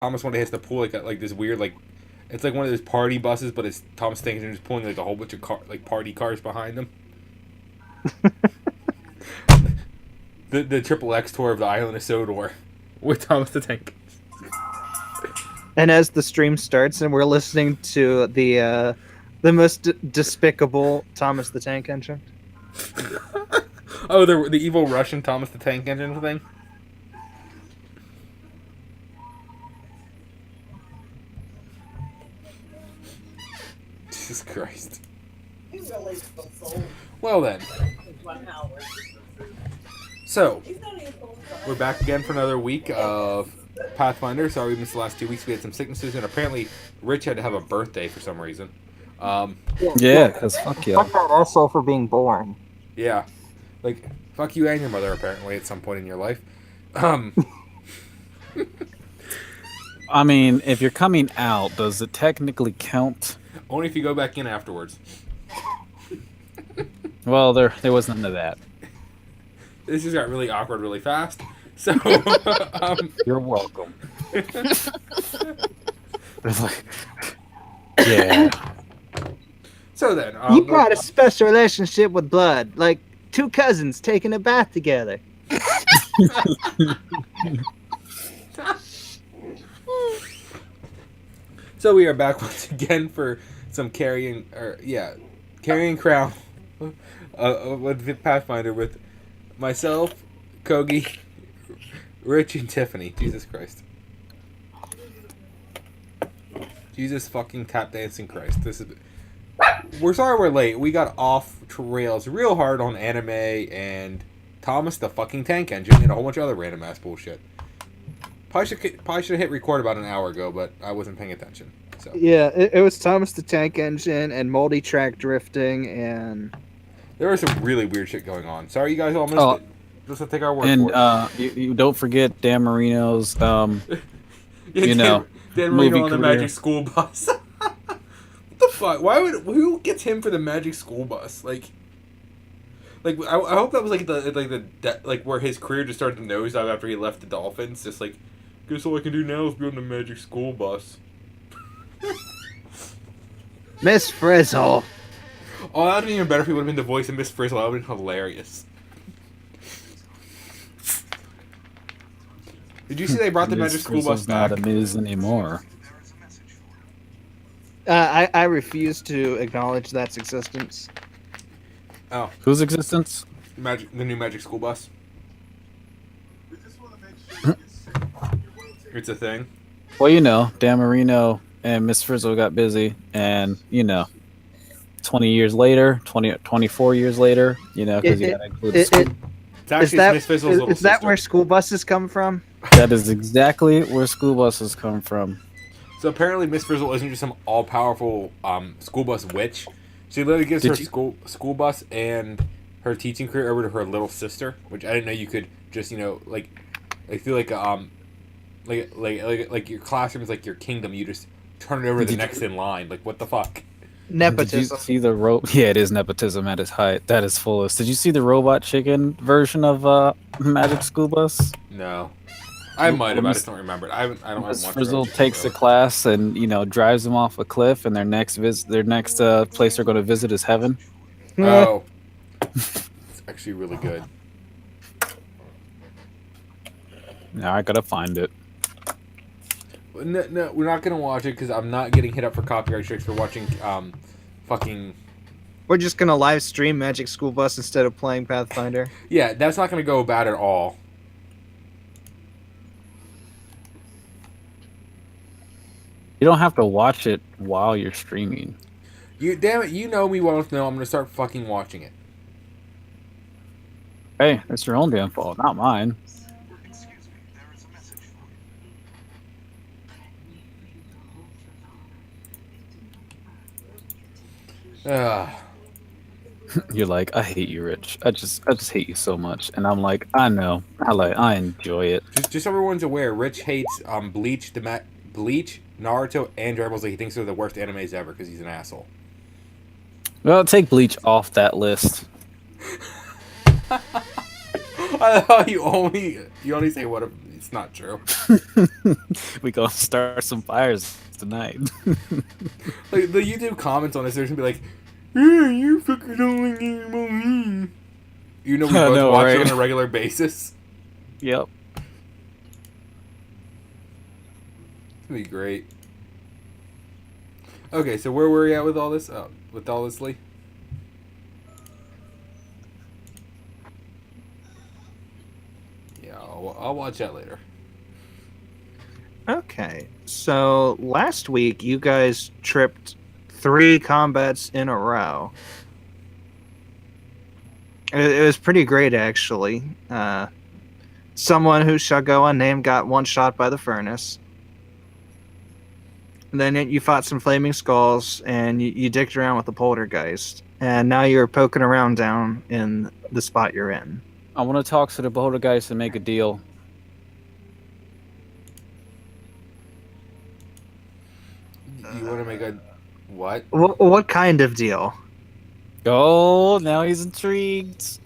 Thomas one day has to pull like this weird like it's like one of those party buses, but it's Thomas Tank Engine just pulling like a whole bunch of party cars behind him. The triple X tour of the island of Sodor with Thomas the Tank. And as the stream starts, and we're listening to the most despicable Thomas the Tank Engine. Oh, the evil Russian Thomas the Tank Engine thing. Jesus Christ. Well then. So, we're back again for another week of Pathfinder. Sorry we missed the last 2 weeks. We had some sicknesses, and apparently Rich had to have a birthday for some reason. Yeah, because fuck you. Fuck that asshole for being born. Yeah. Like, fuck you and your mother, apparently, at some point in your life. I mean, if you're coming out, does it technically count? Only if you go back in afterwards. Well, there was none of that. This just got really awkward really fast. So, You're welcome. It's like, yeah. So then, You got a special relationship with blood, like two cousins taking a bath together. So we are back once again for some Carrion Crown with Pathfinder with myself, Kogi, Rich, and Tiffany. Jesus Christ. Jesus fucking tap dancing Christ. We're sorry we're late. We got off rails real hard on anime and Thomas the fucking Tank Engine and a whole bunch of other random ass bullshit. Probably should have hit record about an hour ago, but I wasn't paying attention. So Yeah, it was Thomas the Tank Engine and multi-track drifting, and there was some really weird shit going on. Sorry you guys all missed it. Just to take our word And for it. you don't forget Dan Marino's, Dan Marino on the Magic School Bus. What the fuck? Who gets him for the Magic School Bus? Like I hope that was like where his career just started to nosedive after he left the Dolphins. Just like, guess all I can do now is be on the Magic School Bus. Miss Frizzle. Oh, that would have been even better if he would have been the voice of Miss Frizzle. That would have been hilarious. Did you see they brought the Magic School Bus back? Not a Miz anymore. I refuse to acknowledge that's existence. Oh, Whose existence? the new Magic School Bus. It's a thing. Well, Dan Marino and Miss Frizzle got busy, and 20 years later, 24 years later, because you got to include the school. It's actually Miss Frizzle's little is that sister. where school buses come from? That is exactly where school buses come from. So apparently Miss Frizzle isn't just some all-powerful school bus witch. She literally gives her school bus and her teaching career over to her little sister, which I didn't know you could just, like I feel like like your classroom is like your kingdom. You just turn it over to the next in line. Like, what the fuck? Nepotism. Did you see the Yeah, it is nepotism at its height. That is fullest. Did you see the Robot Chicken version of Magic School Bus? No. I might have. I just don't remember it. I don't Miss have Frizzle takes a class and drives them off a cliff, and their next place they're going to visit is heaven. Oh, it's actually really good. Now I gotta find it. No, we're not gonna watch it because I'm not getting hit up for copyright strikes for watching fucking. We're just gonna live stream Magic School Bus instead of playing Pathfinder. Yeah, that's not gonna go bad at all. You don't have to watch it while you're streaming. Damn it! You know me well enough to know I'm gonna start fucking watching it. Hey, it's your own damn fault, not mine. You're like, I hate you, Rich. I just hate you so much. And I'm like, I know. I enjoy it. Just so everyone's aware, Rich hates Bleach, Bleach, Naruto, and Dragon Ball Z. He thinks they're the worst animes ever because he's an asshole. Well, take Bleach off that list. I thought you only say what It's not true. We gonna start some fires tonight. Like the YouTube comments on this, there's gonna be like, "Yeah, you fucking don't like Animal." You know, we I both know, watch right? it on a regular basis. Yep. It's gonna be great. Okay, so where were we at with all this? Lee? Yeah, I'll watch that later. Okay, so last week you guys tripped 3 combats in a row. It was pretty great, actually. Someone who shall go unnamed got one shot by the furnace. And then you fought some flaming skulls, and you dicked around with the poltergeist. And now you're poking around down in the spot you're in. I want to talk to the poltergeist and make a deal. You want to make a what? What kind of deal? Oh, now he's intrigued.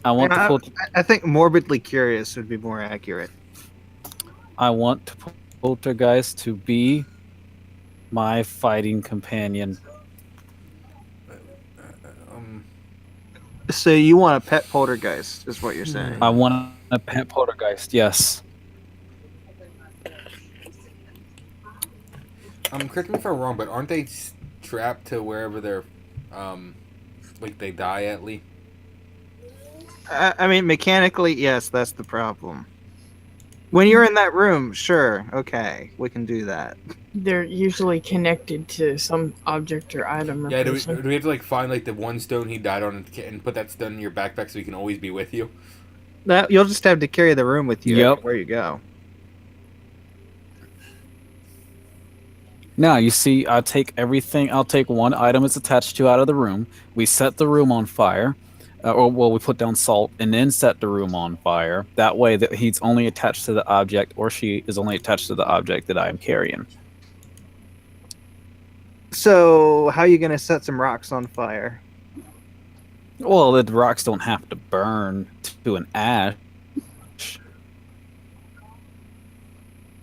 I want the I think morbidly curious would be more accurate. I want the poltergeist to be my fighting companion. So you want a pet poltergeist, is what you're saying? I want a pet poltergeist. Yes. Correct me if I'm wrong, but aren't they strapped to wherever they're, like they die at, Lee? I mean, mechanically, yes, that's the problem. When you're in that room, sure, okay, we can do that. They're usually connected to some object or item or Yeah, do person. we have to like find like the one stone he died on and put that stone in your backpack so he can always be with you? That you'll just have to carry the room with you Yep. where you go. Now, you see, I take everything. I'll take one item it's attached to out of the room. We set the room on fire. We put down salt and then set the room on fire. That way, that he's only attached to the object, or she is only attached to the object that I am carrying. So, how are you going to set some rocks on fire? Well, the rocks don't have to burn to an ash.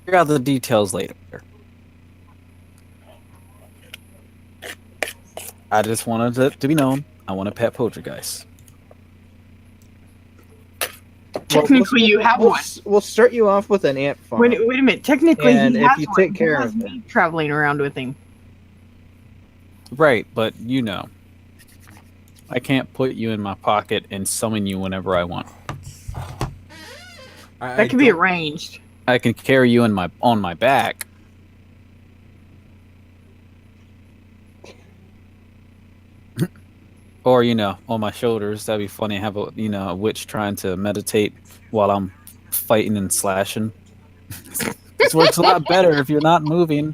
Figure out the details later. I just wanted it to be known. I want a pet poltergeist. Technically, you have one. We'll start you off with an ant farm. Wait a minute. Technically, And he if has you one. take care He has of me traveling around with him. Right, but you know, I can't put you in my pocket and summon you whenever I want. That can be arranged. I can carry you on my back. Or, you know, on my shoulders. That'd be funny. Have a witch trying to meditate while I'm fighting and slashing. This works a lot better if you're not moving.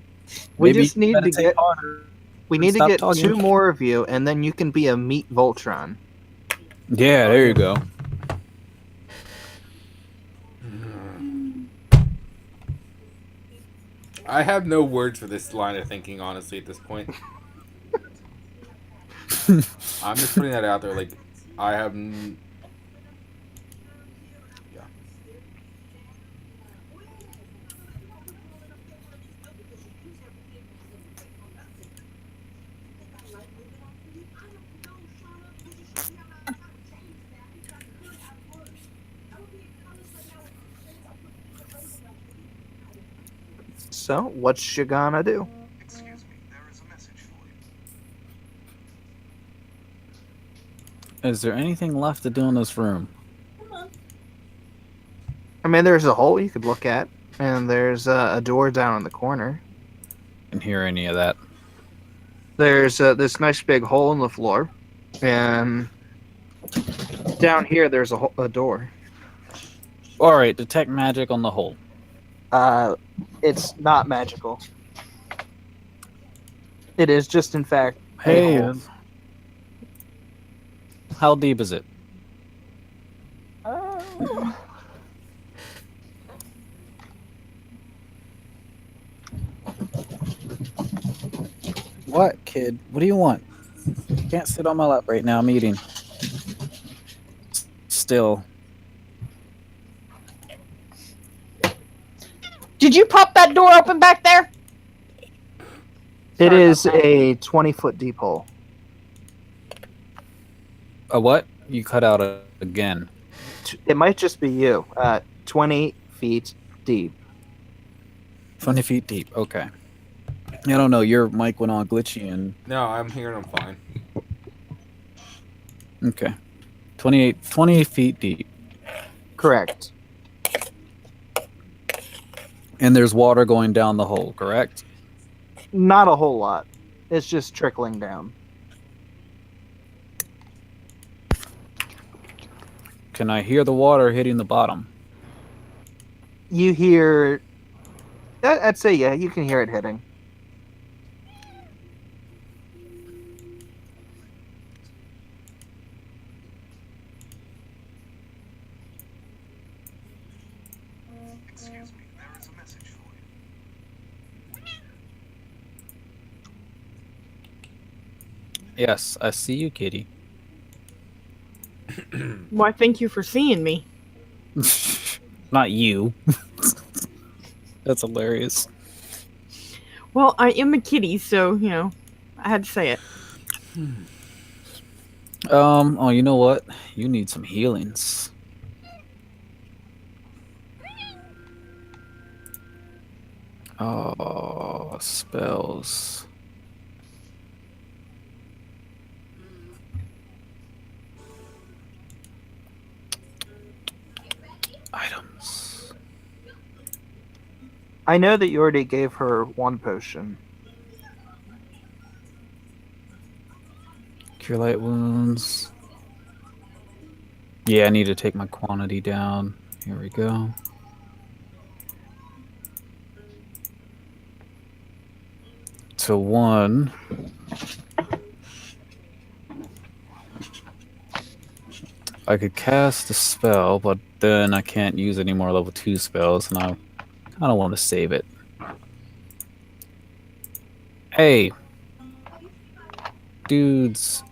We Maybe just need to meditate get harder. we need to Stop get talking. 2 more of you, and then you can be a meat Voltron. Yeah, there you go. I have no words for this line of thinking, honestly, at this point. I'm just putting that out there. Like, I have. Yeah. So, what you gonna do? Excuse me, there is a message for you. Is there anything left to do in this room? I mean, there's a hole you could look at, and there's a door down in the corner. Didn't hear any of that. There's this nice big hole in the floor, and down here there's a door. All right, detect magic on the hole. It's not magical. It is just, in fact, a Hey, hole. how deep is it? What, kid? What do you want? You can't sit on my lap right now. I'm eating. Still. Did you pop that door open back there? It Sorry is about that. a 20-foot deep hole. A what? You cut out again. It might just be you. 20 feet deep. 20 feet deep. Okay. I don't know. Your mic went all glitchy and No, I'm hearing him fine. okay. 28 feet deep. Correct. And there's water going down the hole, correct? Not a whole lot. It's just trickling down. Can I hear the water hitting the bottom? You hear... I'd say, yeah, you can hear it hitting. Excuse me, there is a message for you. Yes, I see you, kitty. Why, thank you for seeing me. Not you. That's hilarious. Well, I am a kitty, so, you know, I had to say it. Oh, you know what? You need some healings. Oh, spells. Items. I know that you already gave her one potion. Cure light wounds. Yeah, I need to take my quantity down. Here we go. To 1. I could cast a spell, but then I can't use any more level 2 spells, and I kind of want to save it. Hey. Dudes.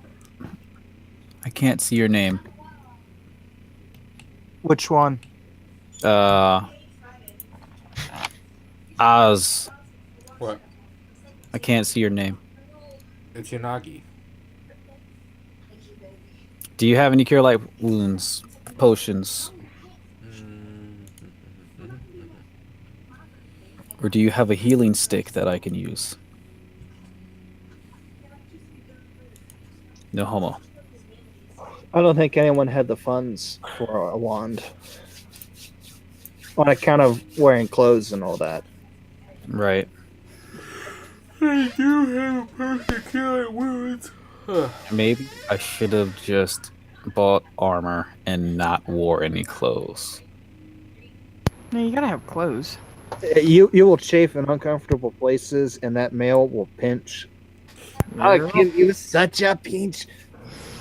I can't see your name. Which one? Oz. What? I can't see your name. It's Yanagi. Do you have any cure light wounds? Potions? Or do you have a healing stick that I can use? No homo. I don't think anyone had the funds for a wand. On account of wearing clothes and all that. Right. I do have a perfect cure wounds. Maybe I should have just bought armor and not wore any clothes. No, you gotta have clothes. You will chafe in uncomfortable places, and that male will pinch. I'll give you such a pinch.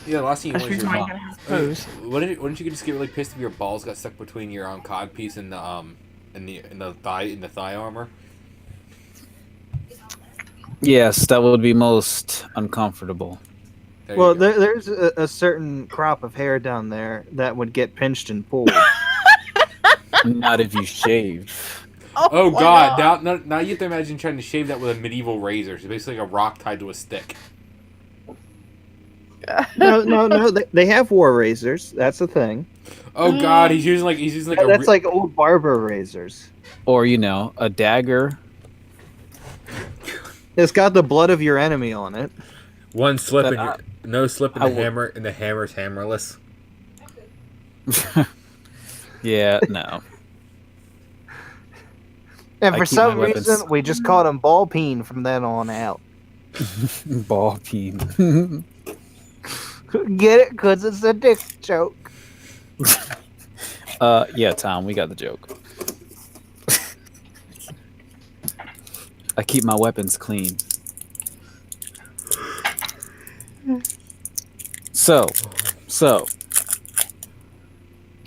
Yeah, the last thing you That's want the is reason your why you gotta have clothes. Wouldn't you just get really pissed if your balls got stuck between your cod piece and the thigh armor? Yes, that would be most uncomfortable. There you Well, go. there's a certain crop of hair down there that would get pinched and pulled. Not if you shave. Oh my god! Now you have to imagine trying to shave that with a medieval razor. It's basically like a rock tied to a stick. No. They have war razors. That's the thing. Oh god! He's using like That's like old barber razors. Or, you know, a dagger. It's got the blood of your enemy on it. one slip But and no slip in I the will- hammer, and the hammer's hammerless. Yeah, no. And I for keep my some weapons- reason, we just called him Ball Peen from then on out. Ball peen. Get it? Because it's a dick joke. Yeah, Tom, we got the joke. I keep my weapons clean. So,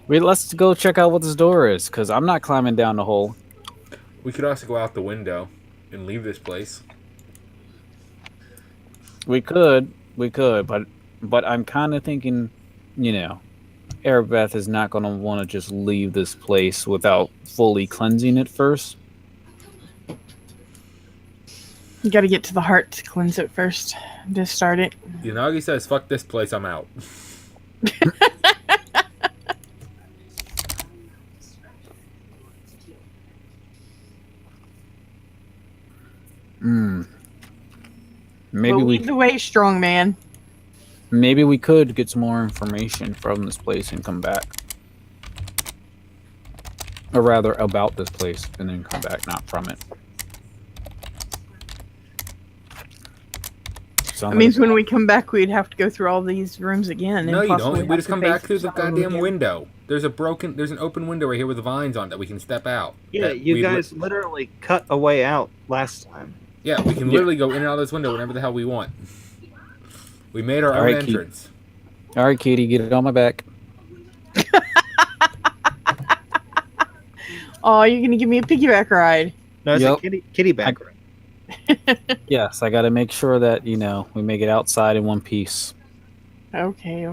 let's go check out what this door is, because I'm not climbing down the hole. We could also go out the window and leave this place. We could, but I'm kind of thinking, you know, Erebeth is not going to want to just leave this place without fully cleansing it first. You gotta get to the heart to cleanse it first. To start it. Yanagi says, "Fuck this place, I'm out." Maybe But we lead the way, strong man. maybe we could get some more information from this place and come back. Or rather, about this place and then come back, not from it. That means when we come back, we'd have to go through all these rooms again. No, and you possibly don't. We have just to come back face through the some of them goddamn again. window. There's an open window right here with vines on it that we can step out. Yeah, That you we guys literally cut a way out last time. Yeah, we can literally go in and out of this window whenever the hell we want. We made our own Alright, Keith. entrance. All right, Katie, get it on my back. Oh, you're gonna give me a piggyback ride. No, it's Yep. a kitty back. Yes, I got to make sure that we make it outside in one piece. Okay.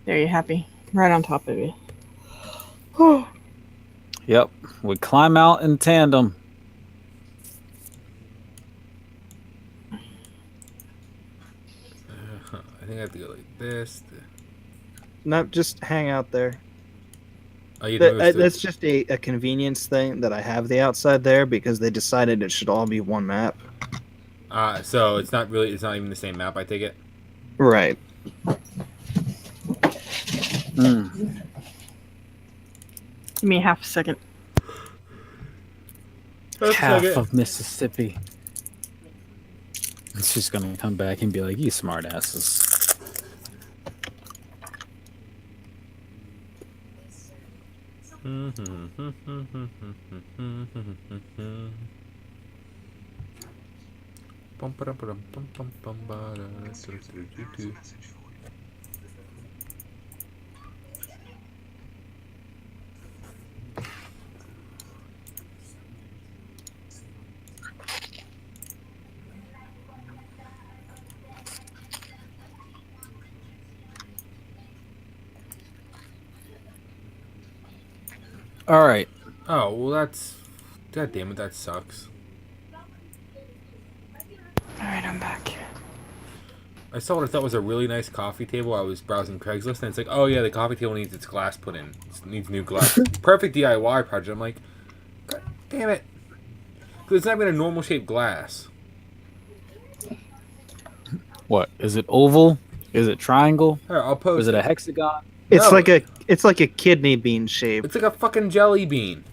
There, you happy? Right on top of you. Yep, we climb out in tandem. I think I have to go like this. No, just hang out there. Oh, you noticed That's just a convenience thing that I have the outside there because they decided it should all be one map. So it's not even the same map, I take it? Right. Mm. Give me half a second. Half of Mississippi. It's just gonna come back and be like, "You smartasses." All right. Oh, well that's... God damn it, that sucks. Alright, I'm back. I saw what I thought was a really nice coffee table. I was browsing Craigslist, and it's like, oh yeah, the coffee table needs its glass put in. It needs new glass. Perfect DIY project. I'm like, God damn it. Because it's not even a normal shaped glass. What is it? Oval? Is it triangle? Here, I'll post Is it a hexagon? It's No. like a kidney bean shape. It's like a fucking jelly bean.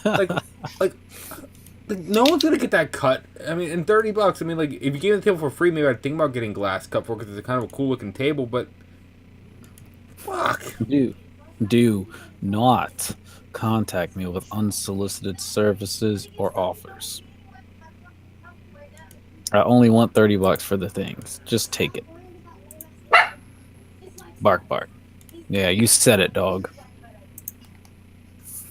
like, no one's gonna get that cut. I mean, in $30, I mean, like, if you gave the table for free, maybe I'd think about getting glass cut for it because it's a kind of a cool looking table. But fuck. Do not contact me with unsolicited services or offers. I only want $30 for the things. Just take it. Bark, bark. Yeah, you said it, dog.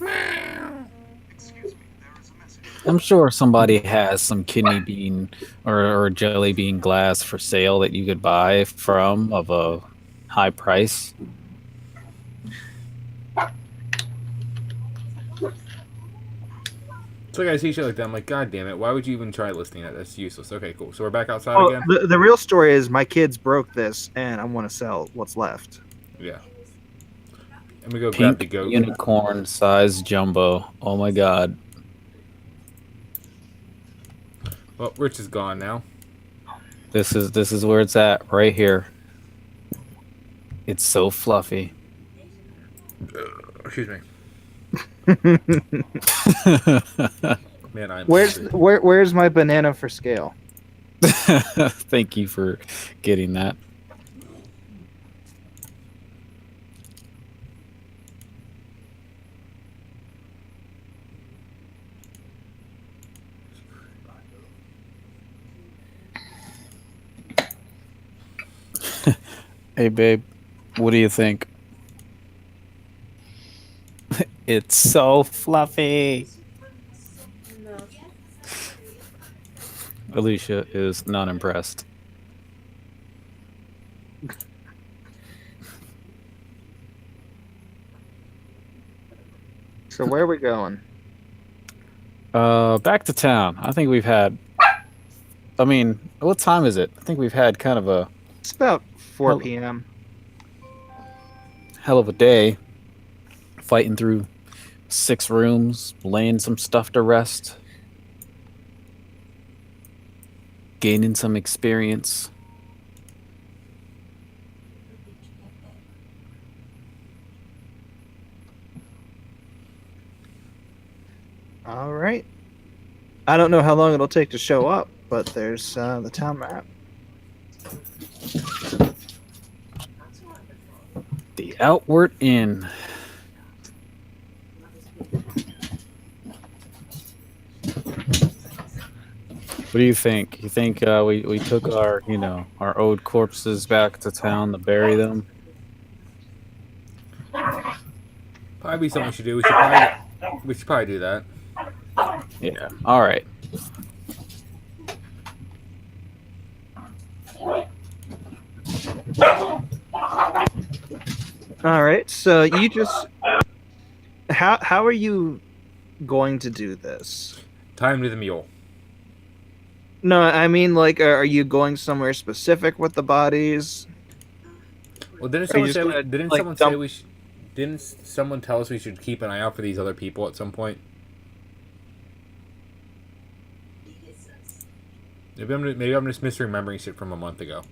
Excuse me, there is a message. I'm sure somebody has some kidney bean or jelly bean glass for sale that you could buy from of a high price. So like I see shit like that, I'm like, God damn it, why would you even try listing that? That's useless. Okay, cool. So we're back outside Oh, again? the real story is my kids broke this, and I want to sell what's left. Yeah. Let me go grab the Pink goat. unicorn size jumbo. Oh my god. Well, Rich is gone now. This is where it's at, right here. It's so fluffy. Excuse me. Man, I'm hungry. Where's my banana for scale? Thank you for getting that. Hey babe, what do you think? It's so fluffy. Alicia is not impressed. So where are we going? Back to town. I think we've had. I mean, what time is it? I think we've had kind of a It's about 4 Hello. p.m. hell of a day, fighting through 6 rooms, laying some stuff to rest, gaining some experience. All right. I don't know how long it'll take to show up, but there's the town map. The Outward Inn. What do you think? You think we took our our old corpses back to town to bury them? Probably something we should do. We should probably do that. Yeah. All right. All right. So you just how are you going to do this? Time to the mule. No, I mean like are you going somewhere specific with the bodies? Well, didn't Are you someone just say? gonna, Didn't like, someone say dump- we should? Didn't someone tell us we should keep an eye out for these other people at some point? Maybe I'm just misremembering shit from a month ago.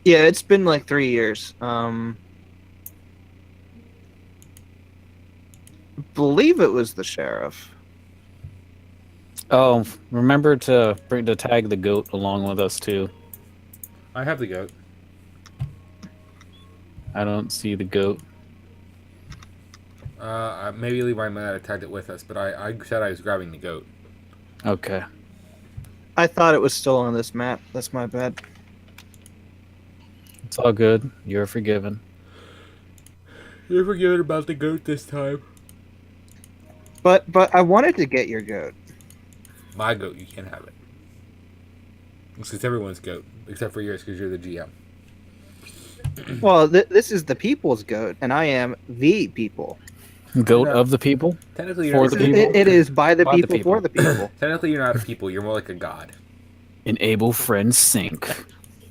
Yeah, it's been like 3 years. Believe it was the sheriff. Oh, remember to tag the goat along with us too. I have the goat. I don't see the goat. Maybe Levi might have tagged it with us, but I said I was grabbing the goat. Okay. I thought it was still on this map. That's my bad. It's all good. You're forgiven. You're forgetting about the goat this time. But I wanted to get your goat. My goat, you can't have it. It's everyone's goat, except for yours, because you're the GM. Well, this is the people's goat, and I am the people. Goat No. of the people? Technically, For you're the not, people? It is by the By the people, people. for the people. technically you're not a people. You're more like a god. Enable friend sync.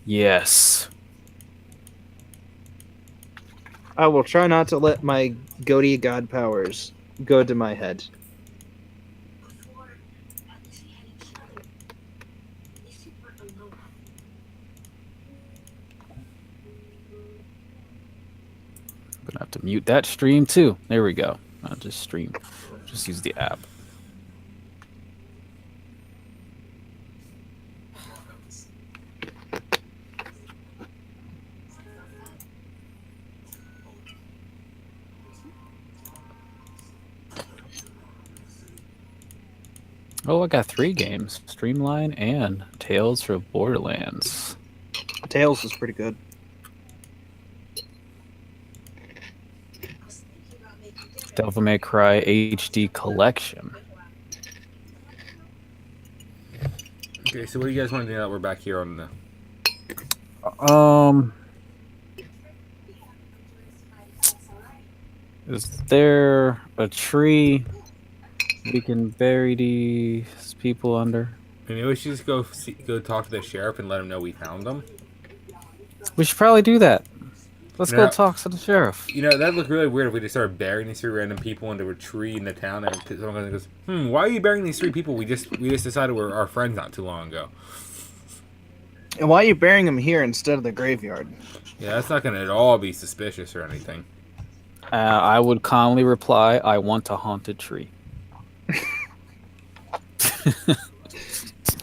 Yes. I will try not to let my goaty god powers go to my head. Gonna have to mute that stream too. There we go. Not just stream. Just use the app. Oh, I got 3 games. Streamline and Tales from Borderlands. Tails is pretty good. Devil May Cry HD Collection. Okay, so what do you guys want to do now that we're back here on the... Is there a tree we can bury these people under? Maybe we should just go talk to the sheriff and let him know we found them. We should probably do that. Let's No. go talk to the sheriff. You know, that'd look really weird if we just started burying these 3 random people into a tree in the town, and someone goes, why are you burying these 3 people? We just decided we're our friends not too long ago. And why are you burying them here instead of the graveyard? Yeah, that's not going to at all be suspicious or anything. I would calmly reply, I want a haunted tree.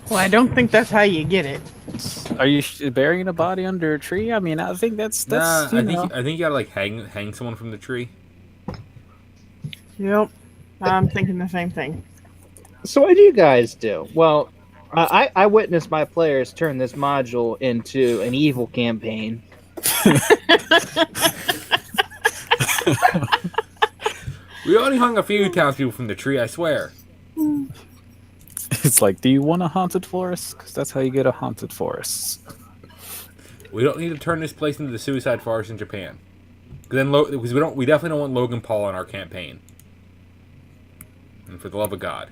Well, I don't think that's how you get it. Are you burying a body under a tree? I mean, I think that's Nah, you I know. think you gotta like hang someone from the tree. Yep. I'm thinking the same thing. So what do you guys do? Well, I witnessed my players turn this module into an evil campaign. We only hung a few townspeople from the tree, I swear. It's like, do you want a haunted forest? Because that's how you get a haunted forest. We don't need to turn this place into the suicide forest in Japan. Because we definitely don't want Logan Paul in our campaign. And for the love of God.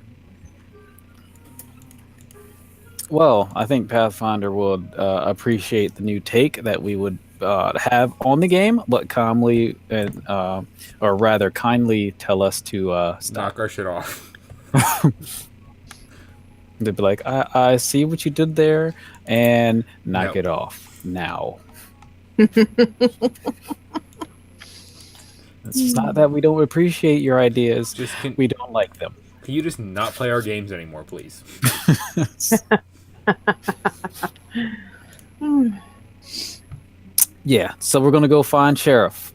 Well, I think Pathfinder would appreciate the new take that we would have on the game, but calmly and, or rather, kindly tell us to stop. Knock our shit off. They'd be like, I see what you did there, and knock No. it off now. It's not that we don't appreciate your ideas, Just we don't like them. can you just not play our games anymore, please? Yeah, so we're gonna go find Sheriff.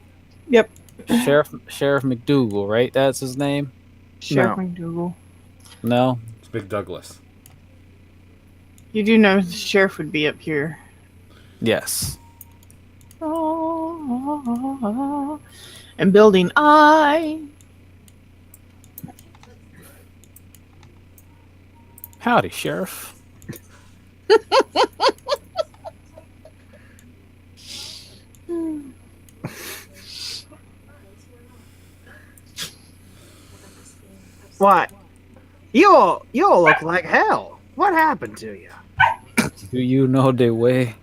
Yep. Sheriff McDougal, right? That's his name? Sheriff No. McDougal. No? It's Big Douglas. You do know the sheriff would be up here. Yes. And building I. Howdy, Sheriff. What? You all look like hell. What happened to you? Do you know the way?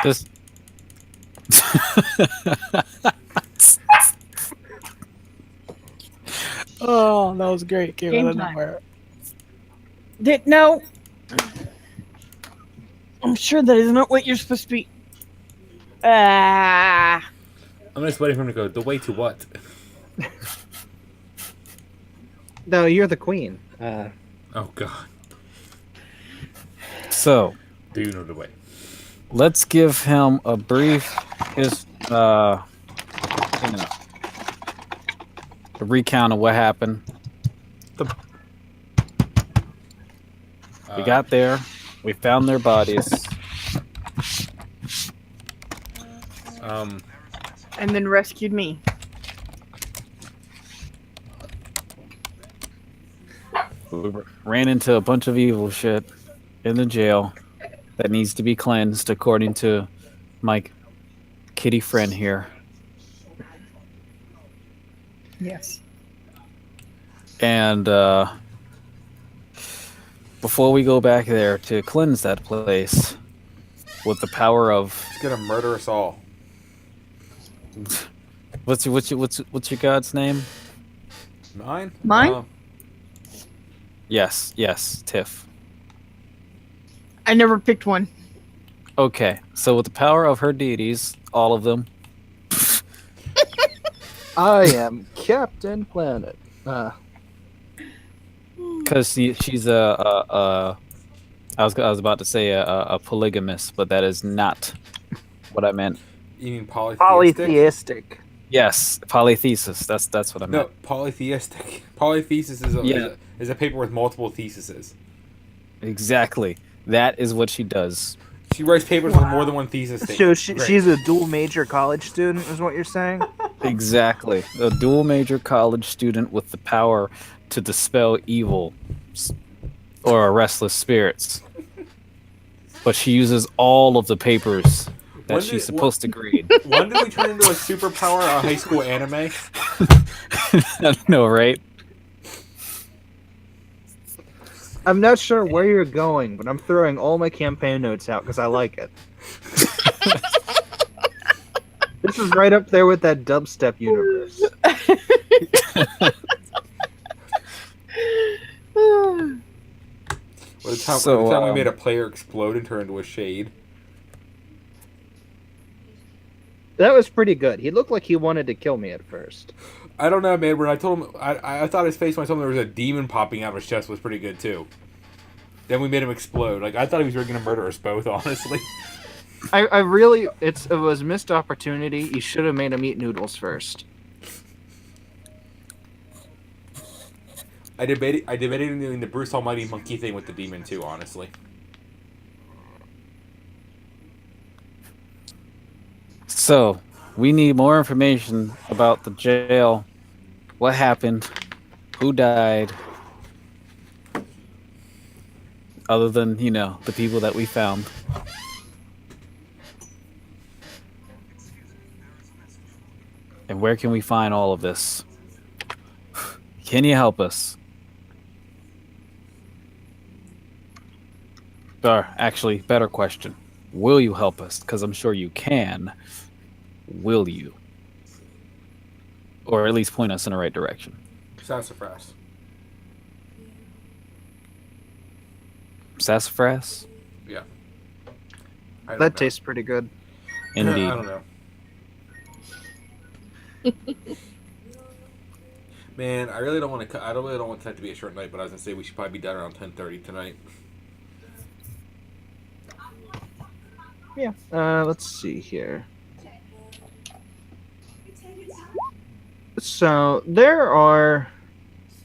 Just. Oh, that was great. Came Game out of time. nowhere. No. I'm sure that is not what you're supposed to be. Ah. I'm just waiting for him to go, the way to what? No, you're the queen. Oh, God. So, Do you know the way? let's give him a brief you know, a recount of what happened. We got there. We found their bodies. And then rescued me. We ran into a bunch of evil shit in the jail that needs to be cleansed, according to my kitty friend here. Yes. And before we go back there to cleanse that place with the power of He's gonna murder us all. what's your god's name? Mine? Mine? Yes, Tiff. I never picked one. Okay, so with the power of her deities, all of them. I am Captain Planet. Because she's I was about to say a polygamist, but that is not what I meant. You mean polytheistic? Polytheistic. Yes, polythesis. That's what I meant. No, polytheistic. Polythesis is a paper with multiple theses. Exactly. That is what she does. She writes papers with more than one thesis So statement. she's a dual major college student, is what you're saying? Exactly. A dual major college student with the power to dispel evil or restless spirits. But she uses all of the papers that When she's did- supposed to grade. When did we turn into a superpower, a high school anime? I know, right? I'm not sure where you're going, but I'm throwing all my campaign notes out because I like it. This is right up there with that dubstep universe. By the time, So, by the time we made a player explode and turn into a shade. That was pretty good. He looked like he wanted to kill me at first. I don't know, man. When I told him, I thought his face when I told him there was a demon popping out of his chest was pretty good too. Then we made him explode. Like I thought he was going to murder us both. Honestly, I really, it was a missed opportunity. You should have made him eat noodles first. I debated doing the Bruce Almighty monkey thing with the demon too. Honestly, So, we need more information about the jail. What happened? Who died? Other than, you know, the people that we found. And where can we find all of this? Can you help us? Or actually, better question: will you help us? Because I'm sure you can. Will you, or at least point us in the right direction? Sassafras. Sassafras, Yeah. I don't That know. tastes pretty good. indeed. I don't know. Man, I really don't want to. I don't really don't want tonight to be a short night, but I was gonna say we should probably be done around 10:30 tonight. Yeah. Let's see here. So there are.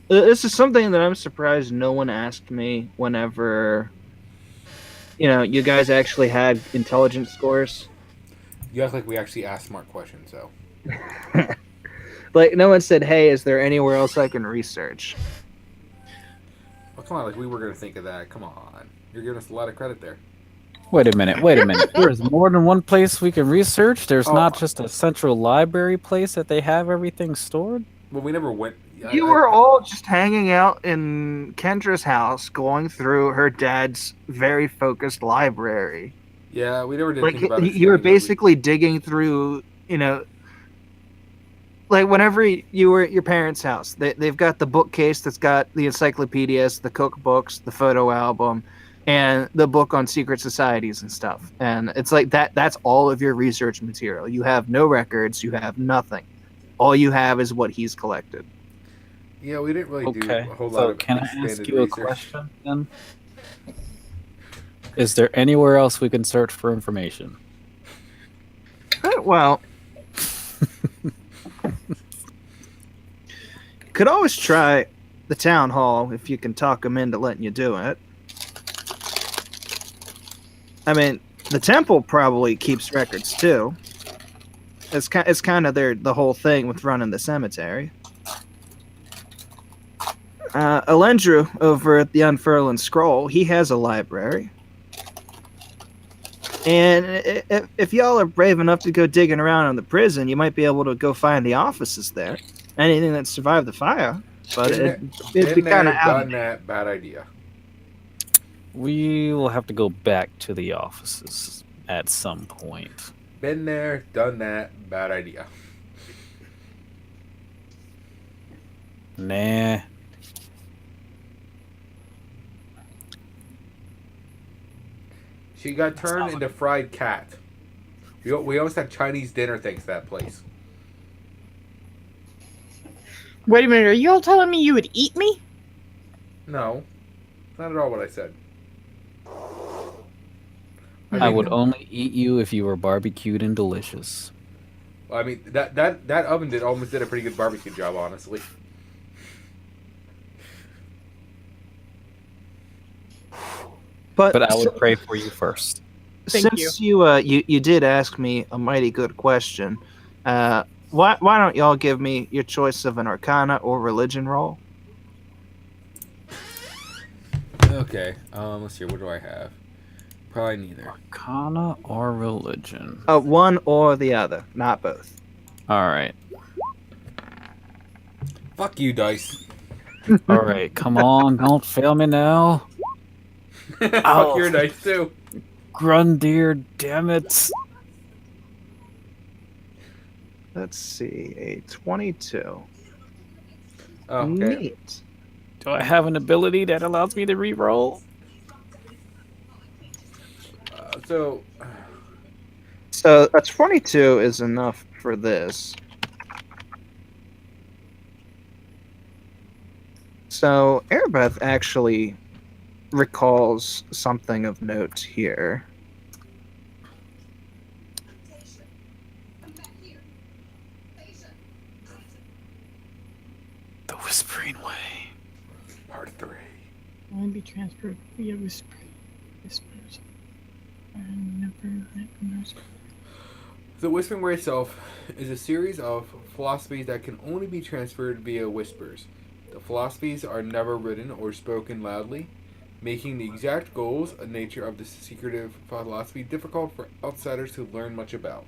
This is something that I'm surprised no one asked me whenever, you guys actually had intelligence scores. You act like we actually asked smart questions, though. Like no one said, "Hey, is there anywhere else I can research?" Well, come on, like we were gonna think of that. Come on, you're giving us a lot of credit there. Wait a minute. Wait a minute. There's more than one place we can research. There's Oh. not just a central library place that they have everything stored. Well, we never went. You were all just hanging out in Kendra's house, going through her dad's very focused library. Yeah, we never did Like think about it. you were basically digging through, like whenever you were at your parents' house, they've got the bookcase that's got the encyclopedias, the cookbooks, the photo album, and the book on secret societies and stuff. And it's like that's all of your research material. You have no records, you have nothing. All you have is what he's collected. Yeah, we didn't really do Okay. a whole lot So of can I expanded ask you a research. question then? Is there anywhere else we can search for information? Well, could always try the town hall if you can talk them into letting you do it. I mean, the temple probably keeps records too. It's kind of the whole thing with running the cemetery. Elendru over at the Unfurling Scroll, he has a library. And if y'all are brave enough to go digging around in the prison, you might be able to go find the offices there. Anything that survived the fire. But it'd be Been kind there, of out. done that. Bad idea. We will have to go back to the offices at some point. Been there, done that. Bad idea. Nah. She got turned into fried cat. We almost had Chinese dinner thanks to that place. Wait a minute, are you all telling me you would eat me? No, not at all what I said. I would only eat you if you were barbecued and delicious. I mean, that oven almost did a pretty good barbecue job, honestly. But I would pray for you first. Thank Since you did ask me a mighty good question, why don't y'all give me your choice of an Arcana or Religion roll? Okay, let's see. What do I have? Probably neither. Arcana or religion? One or the other, not both. All right. Fuck you, dice. All right. Come on. Don't fail me now. Fuck your dice too. Grundeer, damn it. Let's see, a 22. Oh, okay. Neat. Do I have an ability that allows me to re-roll? So, So a 22 is enough for this. So Airbeth actually recalls something of note here. The Whispering Way. part 3. Only be transferred via whispers. And never written. The Whispering Way itself is a series of philosophies that can only be transferred via whispers. The philosophies are never written or spoken loudly, making the exact goals and nature of the secretive philosophy difficult for outsiders to learn much about.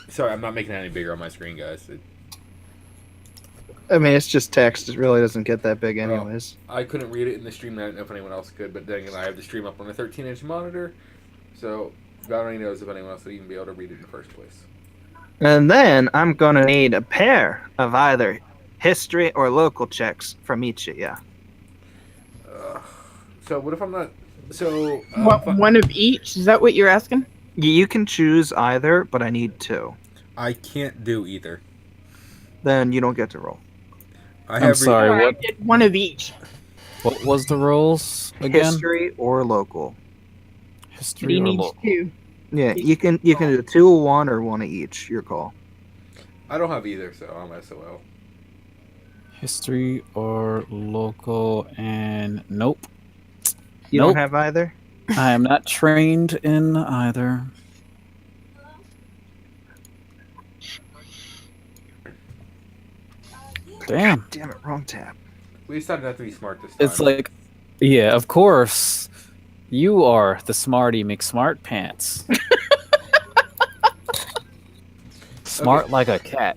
Sorry, I'm not making it any bigger on my screen, guys. I mean, it's just text. It really doesn't get that big, Oh. anyways. I couldn't read it in the stream. I don't know if anyone else could, but then again, I have the stream up on a 13-inch monitor, so God only knows if anyone else would even be able to read it in the first place. And then I'm gonna need a pair of either history or local checks from each of you. So what if I'm not? So One of each? Is that what you're asking? You can choose either, but I need two. I can't do either. Then you don't get to roll. I'm sorry, Or I what did one of each. what was the rules again? History or local. History He or needs lo- two. Yeah, you can do 2 of one or 1 of each. Your call. I don't have either, so I'm SOL. History or local, and nope. You Nope. don't have either. I am not trained in either. Damn. Damn it, wrong tab. We decided not to be smart this time. It's like, yeah, of course. You are the smarty McSmart pants. Smart like a cat.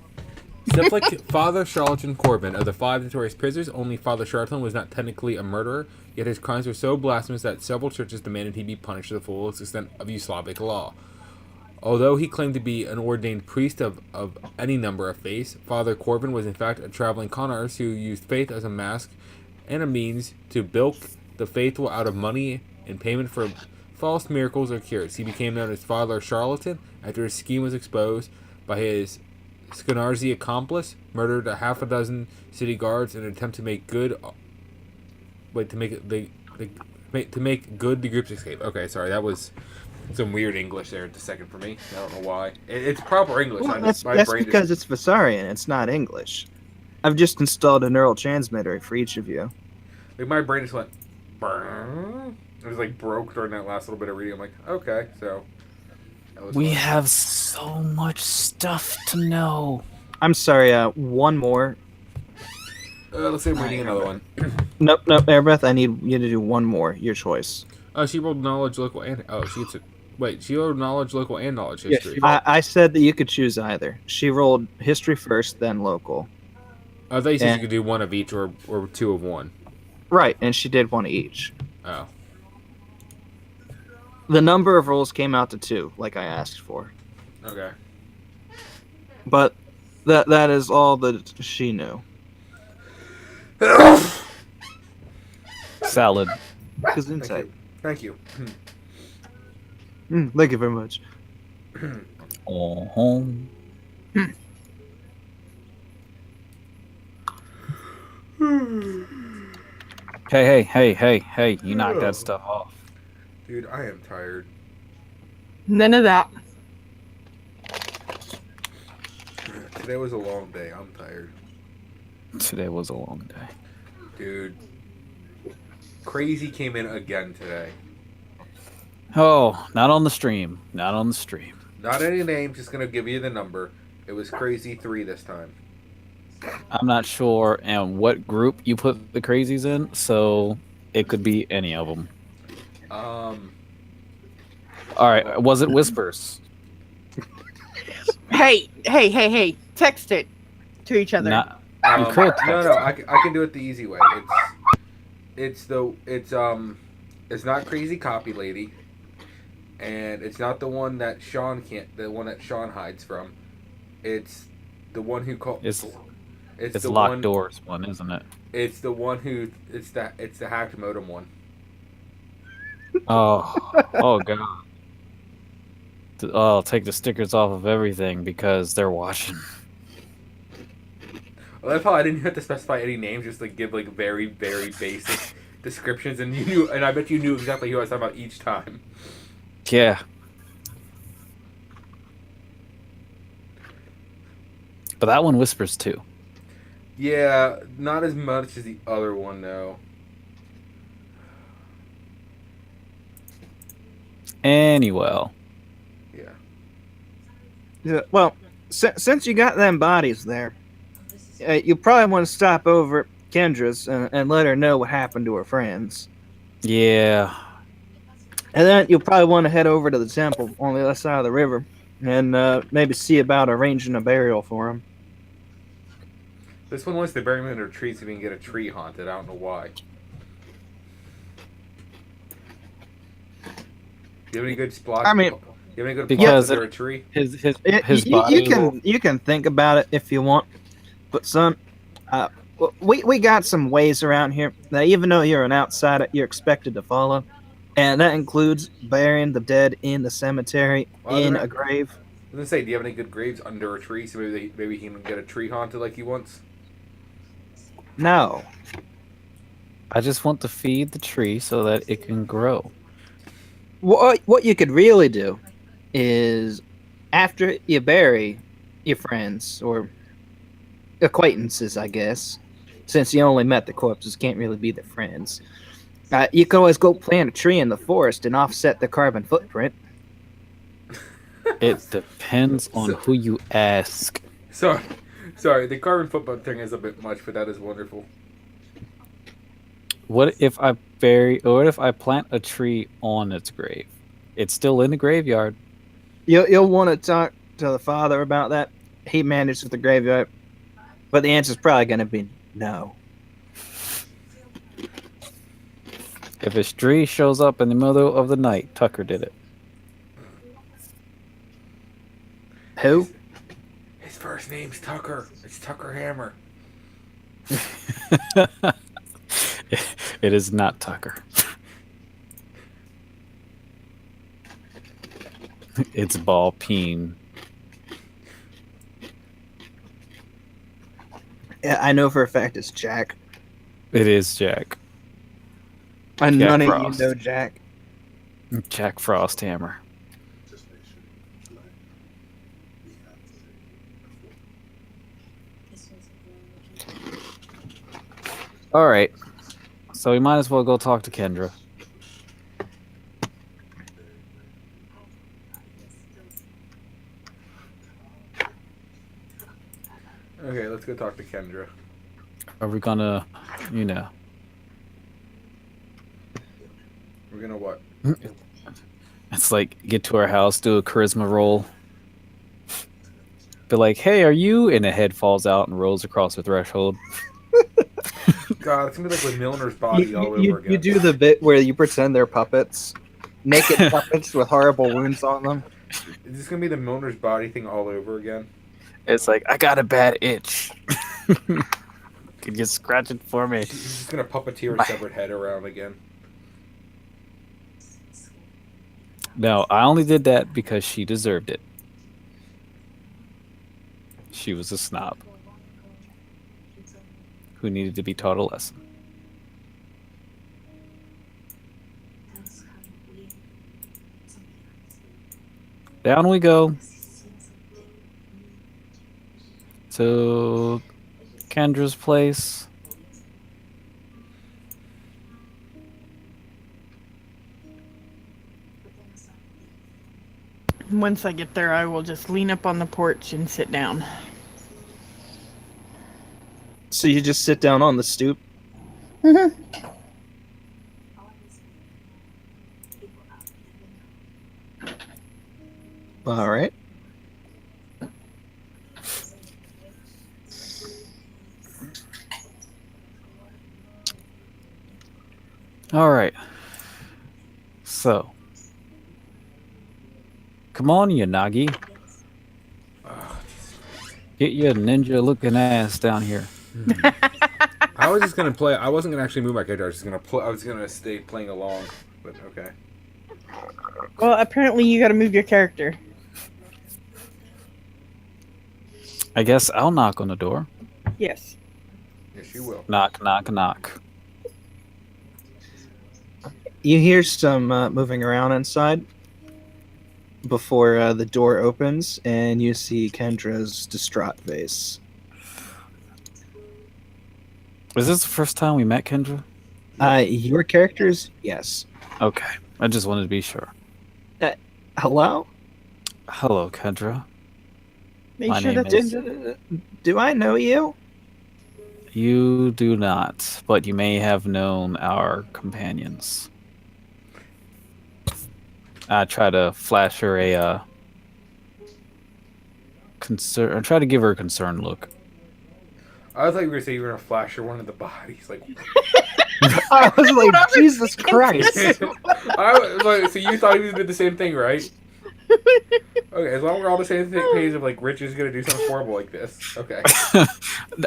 Except like Father Charlatan Corbin, of the 5 notorious prisoners, only Father Charlatan was not technically a murderer, yet his crimes were so blasphemous that several churches demanded he be punished to the fullest extent of Slavic law. Although he claimed to be an ordained priest of any number of faiths, Father Corbin was in fact a traveling con artist who used faith as a mask and a means to bilk the faithful out of money in payment for false miracles or cures. He became known as Father Charlatan after his scheme was exposed by his Scanarzi accomplice, murdered a half a dozen city guards in an attempt to make good. To make good the group's escape. Okay, sorry, that was some weird English there at the second for me. I don't know why. It's proper English. Well, I that's just, my brain because just, it's Vasarian. It's not English. I've just installed a neural transmitter for each of you. like, my brain just went. Brrrr. It was like broke during that last little bit of reading. I'm like, okay, so. That was We fun. have so much stuff to know. I'm sorry. One more. Let's say I'm reading another one. Nope. Airbreath. I need you to do one more. Your choice. Oh, she rolled knowledge, local, and she gets it. Wait, she rolled knowledge, local, and knowledge Yes, history. I said that you could choose either. She rolled history first, then local. I thought you said Yeah. you could do one of each or 2 of one. Right, and she did one of each. Oh, The number of rolls came out to 2, like I asked for. okay. But that is all that she knew. Salad. Because Thank insight. you. Thank you. Thank you very much. Oh. Hey, you knock that stuff off. Dude, I am tired. None of that. Today was a long day. I'm tired. Today was a long day. Dude. Crazy came in again today. Oh, not on the stream. Not on the stream. Not any name, just gonna give you the number. It was Crazy 3 this time. I'm not sure and what group you put the crazies in, so it could be any of them. All right, was it Whispers? Hey. Text it to each other. Not. You could text no, it. I can do it the easy way. It's not Crazy Copy Lady, and it's not the one that Sean hides from. It's the one who called. It's the locked one, doors one, isn't it? It's the one who it's the hacked modem one. Oh god. Oh, I'll take the stickers off of everything because they're watching. I love how I didn't have to specify any names, just like give like very, very basic descriptions, and you knew, and I bet you knew exactly who I was talking about each time. Yeah. But that one whispers too. Yeah, not as much as the other one though. Anyway. Yeah. Yeah, well, since you got them bodies there, you probably want to stop over at Kendra's and let her know what happened to her friends. Yeah. And then you'll probably want to head over to the temple on the other side of the river and maybe see about arranging a burial for them. This one wants to bury me under a tree so we can get a tree haunted. I don't know why. Do you have any good spots? I mean, you have any good because plots under a tree? His You body. you can think about it if you want, but son, we got some ways around here that even though you're an outsider, you're expected to follow, and that includes burying the dead in the cemetery Well, in they're- a grave. I was gonna say, do you have any good graves under a tree so maybe he can get a tree haunted like he wants? No, I just want to feed the tree so that it can grow. what you could really do is after you bury your friends or acquaintances, I guess, since you only met the corpses, can't really be their friends. You can always go plant a tree in the forest and offset the carbon footprint. It depends on So- who you ask. Sorry, the carbon footprint thing is a bit much, but that is wonderful. What if I plant a tree on its grave? It's still in the graveyard. You'll want to talk to the father about that. He manages the graveyard, but the answer's probably going to be no. If a tree shows up in the middle of the night, Tucker did it. Who? His first name's Tucker. It's Tucker Hammer. It is not Tucker. It's Ball Peen. Yeah, I know for a fact it's Jack. It is Jack. And Jack none of Frost. you know Jack. Jack Frosthammer. All right. So we might as well go talk to Kendra. Okay, let's go talk to Kendra. Are we gonna, you know? We're gonna what? It's like get to our house, do a charisma roll. Be like, hey, are you? And a head falls out and rolls across the threshold. God, it's gonna be like with Milner's body all over again. You do the bit where you pretend they're puppets. Naked puppets with horrible wounds on them. Is this gonna be the Milner's body thing all over again? It's like, I got a bad itch. Could you scratch it for me? He's just gonna puppeteer a severed head around again. No, I only did that because she deserved it. She was a snob who needed to be taught a lesson. Down we go to Kendra's place. Once I get there, I will just lean up on the porch and sit down. So you just sit down on the stoop. Mm-hmm. All right. All right. So, come on, you Nagi. Get your ninja-looking ass down here. I was just gonna play. I wasn't gonna actually move my character. I was just gonna play. I was gonna stay playing along. But okay. Well, apparently you gotta move your character. I guess I'll knock on the door. Yes. Yes, you will. Knock, knock, knock. You hear some moving around inside before the door opens, and you see Kendra's distraught face. Is this the first time we met Kendra? Your characters? Yes. Okay. I just wanted to be sure. Hello? Hello, Kendra. Are you My sure name that's is- Do I know you? You do not, but you may have known our companions. I try to flash her a concern. I try to give her a concerned look. I thought you were gonna say you were gonna flash her one of the bodies. Like, I was like, Jesus Christ. I was like, so you thought he was did the same thing, right? Okay, as long as we're all the same page of like Rich is gonna do something horrible like this. Okay.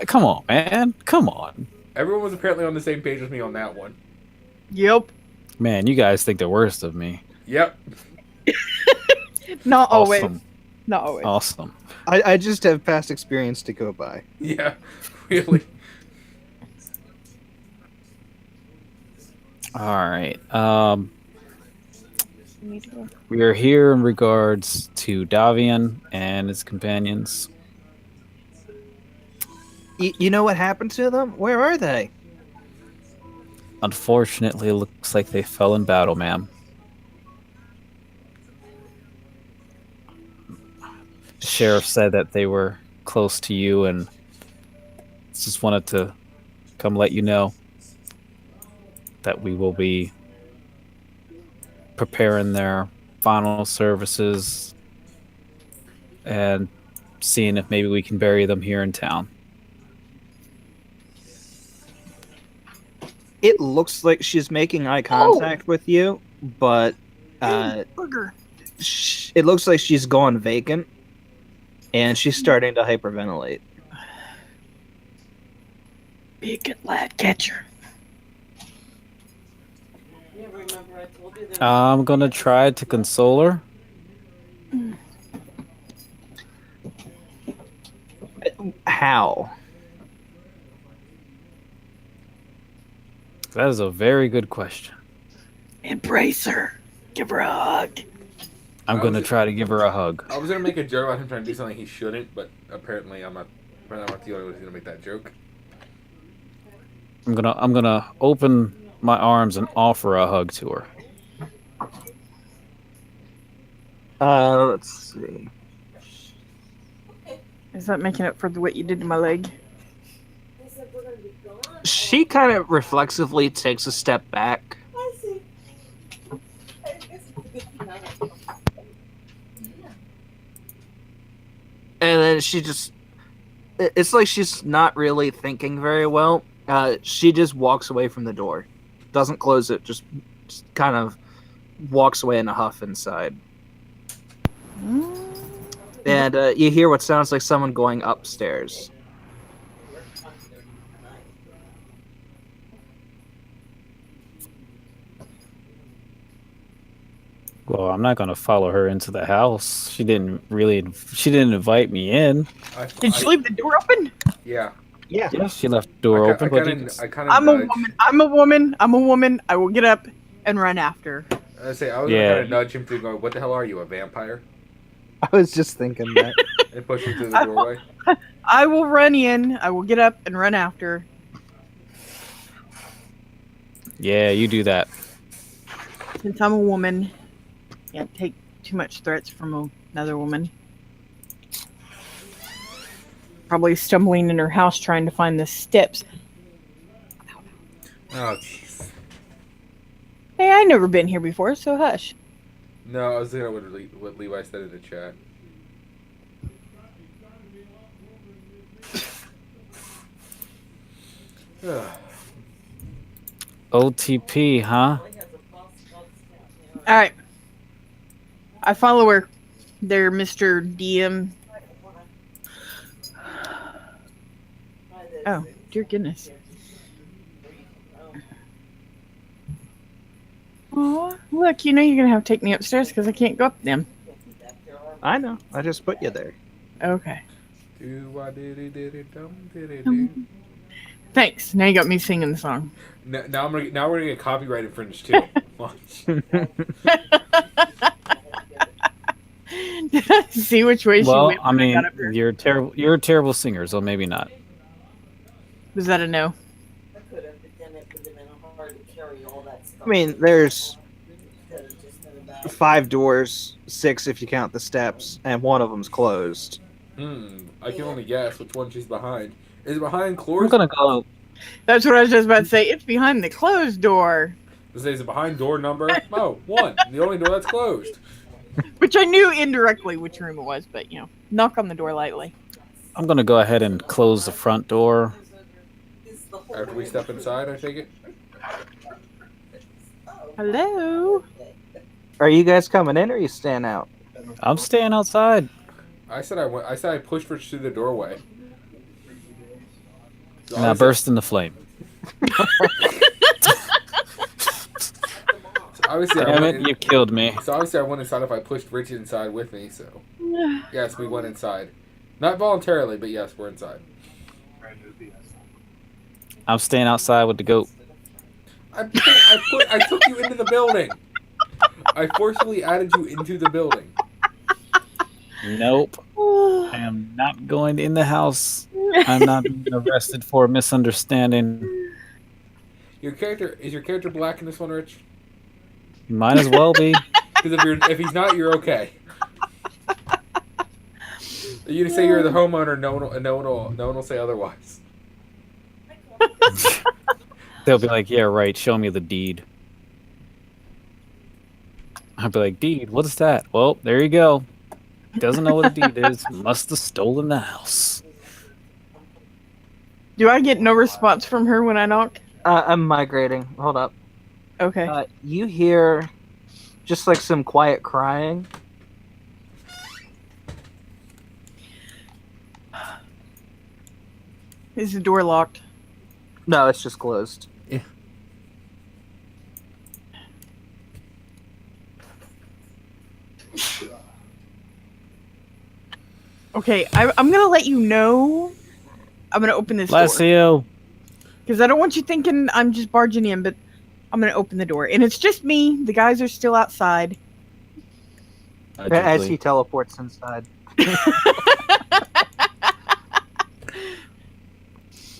Come on, man. Come on. Everyone was apparently on the same page with me on that one. Yep. Man, you guys think the worst of me. Yep. Not always. Awesome. Not always. Awesome. I just have past experience to go by. Yeah. Really. All right. We are here in regards to Davian and his companions. You know what happened to them? Where are they? Unfortunately, it looks like they fell in battle, ma'am. The sheriff said that they were close to you and just wanted to come let you know that we will be preparing their final services and seeing if maybe we can bury them here in town. It looks like she's making eye contact with you, but Booger. it looks like she's gone vacant, and she's starting to hyperventilate. Big lad catcher. I'm gonna try to console her. How? That is a very good question. Embrace her. Give her a hug. I'm gonna try to give her a hug. I was gonna make a joke about him trying to do something he shouldn't, but apparently I'm not the only one who's gonna make that joke. I'm gonna open my arms and offer a hug to her. Let's see. Is that making up for what you did to my leg? She kind of reflexively takes a step back. And then she just... It's like she's not really thinking very well. She just walks away from the door. Doesn't close it, just kind of walks away in a huff inside. And you hear what sounds like someone going upstairs. Well, I'm not gonna follow her into the house. She didn't invite me in. Did she leave the door open? Yeah. Yeah. Yeah, she left the door open. But you I kind of. I'm a woman. I'm a woman. I'm a woman. I will get up and run after. I was gonna Yeah. kind of nudge him to go. What the hell are you, a vampire? I was just thinking that. And push him through the doorway. I will run in. I will get up and run after. yeah, you do that. Since I'm a woman, can't take too much threats from another woman. Probably stumbling in her house trying to find the steps. Oh, jeez. Hey, I never been here before, so hush. No, I was thinking what Levi said in the chat. OTP, huh? All right. I follow her. There, Mr. DM. Oh, dear goodness. Oh, look, you know you're going to have to take me upstairs because I can't go up them. I know. I just put you there. Okay. Do-wa-diddy-diddy-dum-diddy-doo. Thanks. Now you got me singing the song. Now we're gonna get copyright infringed too. Watch. See which way she Well, went. I when mean, got up here. you're terrible. You're a terrible singer, so maybe not. Was that a no? I mean, there's 5 doors, 6 if you count the steps, and one of them's closed. I can only guess which one she's behind. Is it behind I'm closed? gonna go. That's what I was just about to say. It's behind the closed door. Is it behind door number? Oh, 1. The only door that's closed. Which I knew indirectly which room it was, but, knock on the door lightly. I'm gonna go ahead and close the front door. After we step inside, I take it. Hello. Are you guys coming in or are you staying out? I'm staying outside. I said I pushed Rich through the doorway. So And I burst into flame. Obviously, Damn it, you killed me. So obviously I went inside if I pushed Rich inside with me, so... Yes, we went inside. Not voluntarily, but yes, we're inside. I'm staying outside with the goat. I took you into the building! I forcibly added you into the building. Nope. I am not going in the house. I'm not being arrested for misunderstanding. Is your character black in this one, Rich? You might as well be. Because if he's not, you're okay. You say you're the homeowner, no one will say otherwise. They'll be like, yeah, right, show me the deed. I'll be like, deed, what is that? Well, there you go. Doesn't know what a deed is. Must have stolen the house. Do I get no response from her when I knock? I'm migrating. Hold up. Okay. You hear just like some quiet crying. Is the door locked? No, it's just closed. Yeah. Okay, I'm gonna let you know. I'm gonna open this Bless door. you. Because I don't want you thinking I'm just barging in, but I'm gonna open the door. And it's just me. The guys are still outside. As he teleports inside.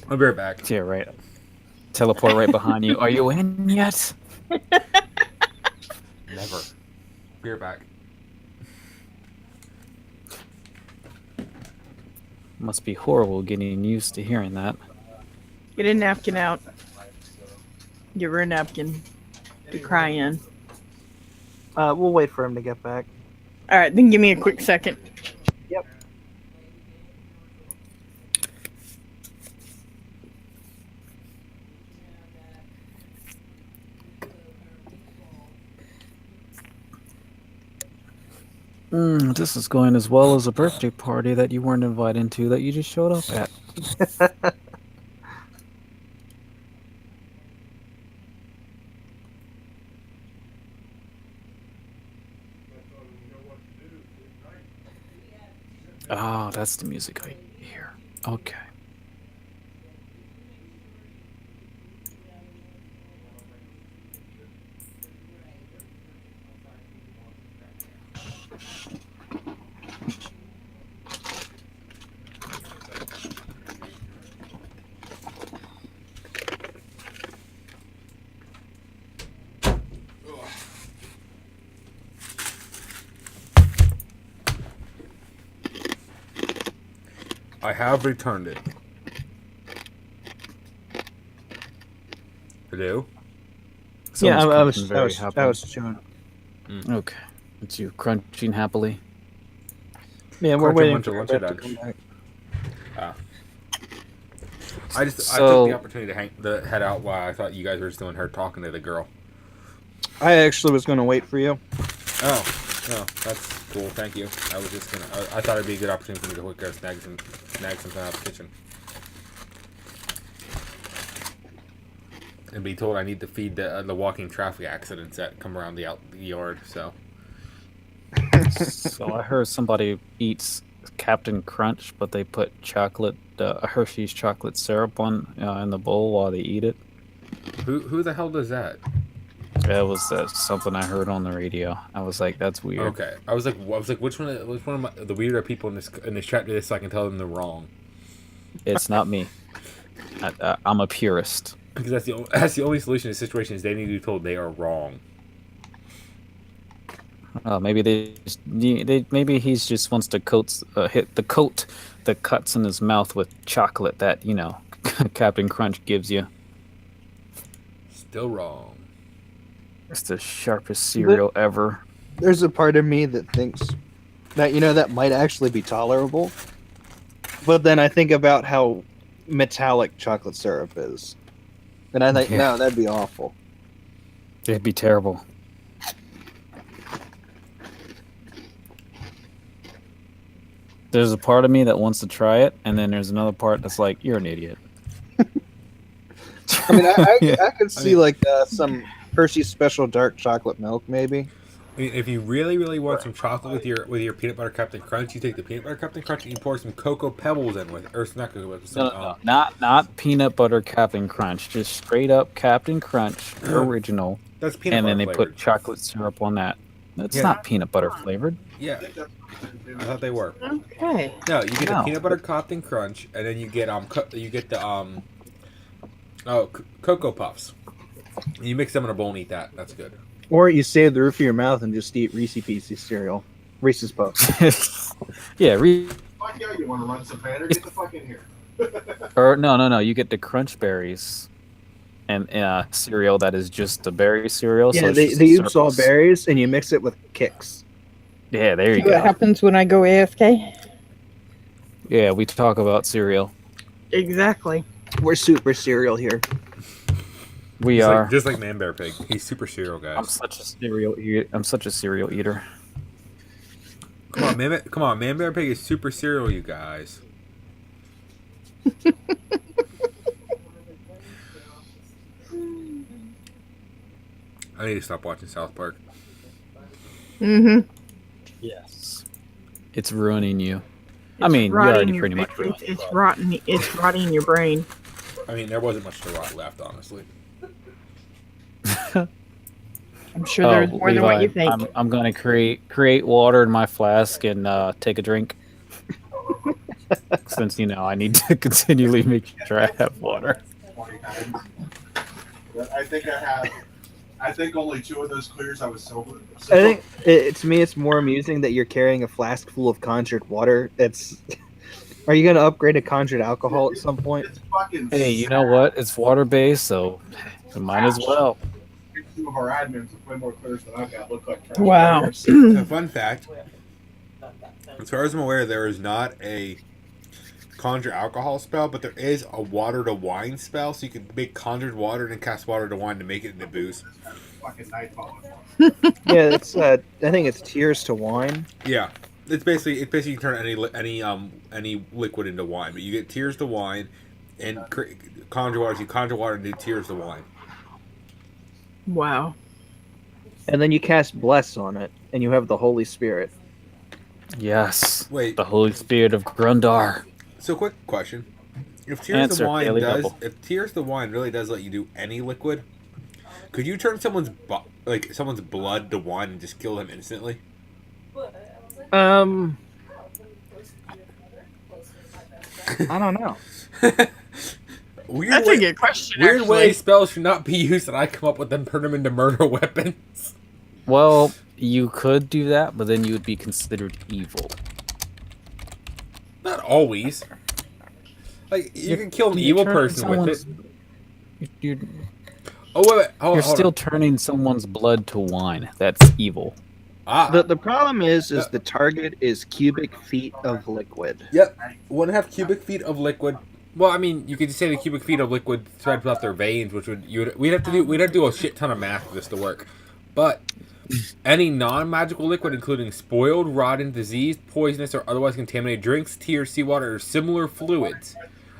I'll be right back. Yeah, right. Teleport right behind you. Are you in yet? Never. Be right back. Must be horrible getting used to hearing that. Get a napkin out. Give her a napkin to cry in. We'll wait for him to get back. All right, then give me a quick second. Yep. This is going as well as a birthday party that you weren't invited to that you just showed up at. Oh, that's the music I hear. Okay. I have returned it. Hello? Yeah, I was happy. chewing. Okay. It's you crunching happily. Yeah, we're Crunching waiting bunch of for lunch Beth to at come back. I took So- the opportunity to head out while I thought you guys were just doing her talking to the girl. I actually was going to wait for you. Oh, that's cool. Thank you. I was just gonna. I thought it'd be a good opportunity for me to quick go snag something out of the kitchen. And be told I need to feed the walking traffic accidents that come around the yard. So So I heard somebody eats Captain Crunch, but they put chocolate, Hershey's chocolate syrup on in the bowl while they eat it. who the hell does that? It was something I heard on the radio. I was like, "That's weird." Okay, I was like, which one of the weirder people in this chat do this so I can tell them they're wrong? It's not me. I'm a purist. Because that's the only solution to situations. They need to be told they are wrong. Maybe maybe he just wants to hit the coat that cuts in his mouth with chocolate that Captain Crunch gives you. Still wrong. It's the sharpest cereal ever. There's a part of me that thinks that that might actually be tolerable. But then I think about how metallic chocolate syrup is. And I think, Yeah. no, that'd be awful. It'd be terrible. There's a part of me that wants to try it, and then there's another part that's like, you're an idiot. I mean, I Yeah. could see some Hershey's Special Dark Chocolate Milk, maybe. I mean, if you really, really want some chocolate with your peanut butter Captain Crunch, you take the peanut butter Captain Crunch and you pour some cocoa pebbles in with it. Or not cocoa pebbles. No, not peanut butter Captain Crunch, just straight up Captain Crunch original, That's peanut and butter then they flavored. put chocolate syrup on that. That's Yeah. not peanut butter flavored. Yeah, I thought they were. Okay. No, you get the No. peanut butter Captain Crunch, and then you get Cocoa Puffs. And you mix them in a bowl and eat that. That's good. Or you save the roof of your mouth and just eat Reese's Pieces cereal. Reese's Puffs. Yeah, Fuck yeah, you want to run some banner? Get the fuck in here. or no. You get the Crunch Berries and cereal that is just the berry cereal. Yeah, it's they just a use all surplus. berries and you mix it with Kix. Yeah, there you See what go. happens when I go AFK? Yeah, we talk about cereal. Exactly. We're super cereal here. We Just are. like, just like Man Bear Pig. He's super cereal, guys. I'm such a cereal eater. Come on, Man Bear Pig is super cereal, you guys. I need to stop watching South Park. Mm-hmm. Yes. It's ruining you. I mean, you already pretty much ruined It's rotten. It's rotting your brain. I mean, there wasn't much to rot left, honestly. I'm sure there's more than what you think. I'm gonna create water in my flask and take a drink. Since I need to continually make sure I have water. 20 times. I think only 2 of those clears I was sober. I think to me it's more amusing that you're carrying a flask full of conjured water. Are you going to upgrade to conjured alcohol at some point? It's fucking Hey, you know what? It's water based, so we might as well. 2 of our admins with way more clears than I've got. Look like trash. Wow. So, fun fact. As far as I'm aware, there is not a conjure alcohol spell, but there is a water to wine spell, so you can make conjured water and then cast water to wine to make it into booze. Fucking nightfall. Yeah, it's I think it's tears to wine. Yeah, it's basically you turn any liquid into wine, but you get tears to wine and conjure water. So you conjure water and do tears to wine. Wow. And then you cast bless on it and you have the Holy Spirit. Yes. Wait. The Holy Spirit of Grundar. So, quick question: If tears Answer, to wine Daily does, Double. if tears to wine really does let you do any liquid, could you turn someone's blood to wine and just kill them instantly? I don't know. Weird That's way, a good question. Weird actually. way spells should not be used that I come up with and turn them into murder weapons. Well, you could do that, but then you would be considered evil. Not always. Like, you can kill an evil person with it. You're Oh, wait. Hold still on. turning someone's blood to wine. That's evil. Ah, The problem is the target is cubic feet of liquid. yep. 1.5 cubic feet of liquid. Well, I mean, you could just say the cubic feet of liquid spread throughout their veins, which we'd have to do a shit ton of math for this to work. But any non-magical liquid, including spoiled, rotten, diseased, poisonous, or otherwise contaminated drinks, tears, seawater, or similar fluids.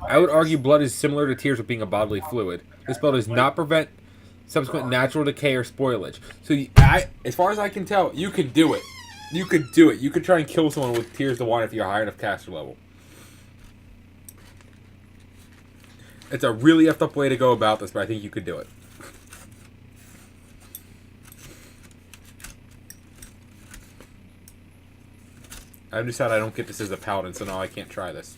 I would argue blood is similar to tears with being a bodily fluid. This spell does not prevent subsequent natural decay or spoilage. So, as far as I can tell, you can do it. You could do it. You could try and kill someone with tears to wine if you're a high enough caster level. It's a really effed up way to go about this, but I think you could do it. I've decided I don't get this as a paladin, so now I can't try this.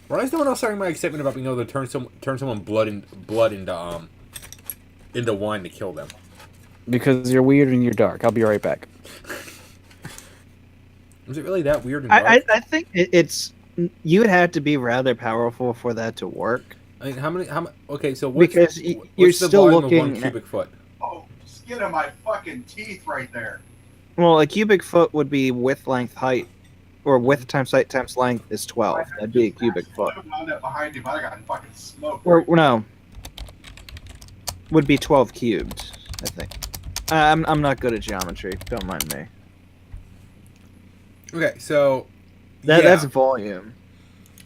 Why is no one else sharing my excitement about being able to turn someone blood into wine to kill them? Because you're weird and you're dark. I'll be right back. Is it really that weird and dark? I think it's you would have to be rather powerful for that to work. I mean, how many? Okay, so what's, Because what's you're the still volume looking of 1 at- cubic foot? Oh, skin of my fucking teeth right there. Well, a cubic foot would be width, length, height, or width times height times length is 12. That'd be a cubic foot. I'm not behind you, but I got fucking smoked. Or no, would be 12 cubed. I think. I'm not good at geometry. Don't mind me. Okay, so That's volume.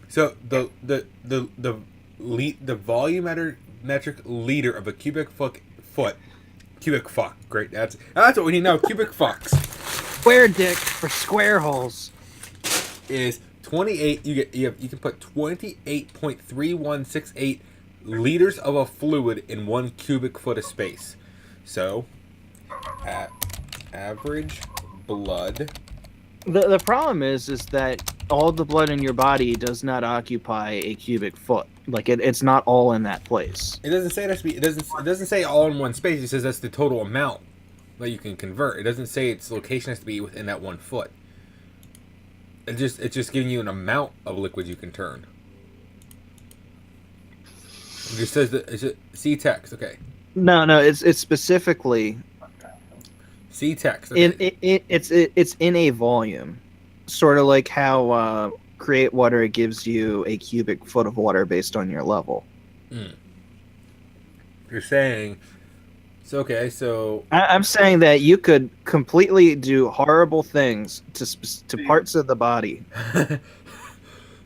So the volumetric liter of a cubic foot. Cubic fuck. Great. That's what we need now. Cubic fucks Square dick for square holes. is 28. You can put 28.3168 liters of a fluid in 1 cubic foot of space. So, average blood. The problem is that all the blood in your body does not occupy a cubic foot. Like it's not all in that place. It doesn't say it has to be. It doesn't say all in one space. It says that's the total amount that you can convert. It doesn't say its location has to be within that 1 foot. It's just giving you an amount of liquid you can turn. It just says that. See text. Okay. No, it's specifically See text. Okay. it's in a volume, sort of like how Create Water gives you a cubic foot of water based on your level. You're saying. So okay. So I'm saying that you could completely do horrible things to parts of the body.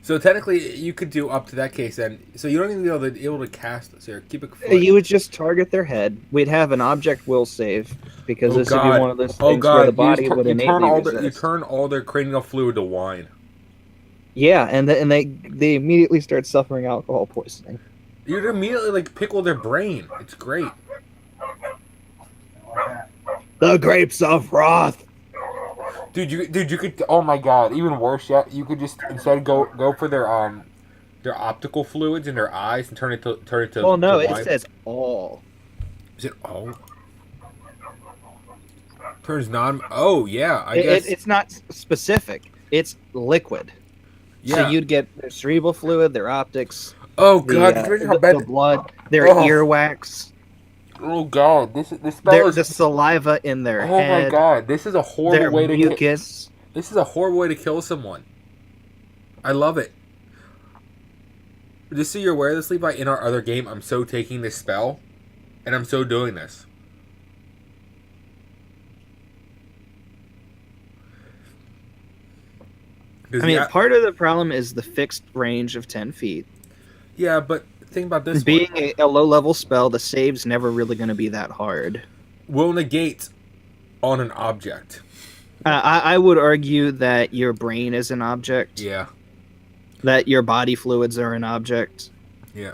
So technically, you could do up to that case then. So you don't even be able to cast this here. Cubic foot. You would just target their head. We'd have an object will save because this would be one of those things where the body would innately resist. You turn all their cranial fluid to wine. Yeah, and they immediately start suffering alcohol poisoning. You'd immediately pickle their brain. It's great. The grapes of wrath. Dude, you could. Oh my god! Even worse yet, you could just instead go for their optical fluids in their eyes and turn it to. Well, no, to it wine. says all. Is it all? Turns non. Oh yeah, I guess It's not specific. It's liquid. yeah. So you'd get their cerebral fluid, their optics, Oh god, can you imagine how bad? the blood, their Oh. earwax, Oh god, this spell is. the saliva in their Oh head, my god, this is a horrible their way to. mucus. This is a horrible way to kill someone. I love it. Just so you're aware of this, Levi, in our other game, I'm so taking this spell, and I'm so doing this. I mean, part of the problem is the fixed range of 10 feet. yeah, but think about this Being one. a low-level spell, the save's never really going to be that hard. Will negate on an object. I would argue that your brain is an object, Yeah, that your body fluids are an object. yeah.